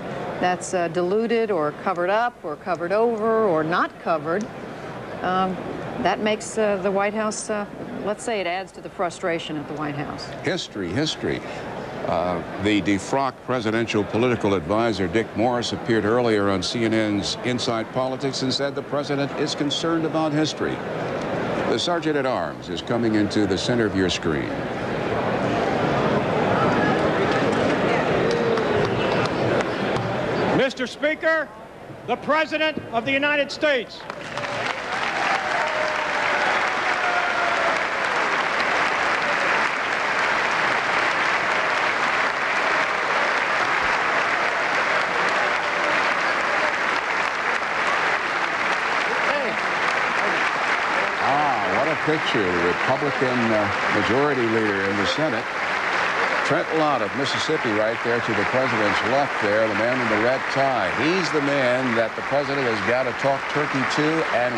diluted or covered up or covered over or not covered, that makes the White House, let's say it adds to the frustration at the White House. History. The defrocked presidential political advisor Dick Morris appeared earlier on CNN's Inside Politics and said the president is concerned about history. The Sergeant-at-Arms is coming into the center of your screen. Mr. Speaker, the President of the United States. Picture, the Republican majority leader in the Senate, Trent Lott of Mississippi, right there to the president's left there, the man in the red tie. He's the man that the president has got to talk turkey to and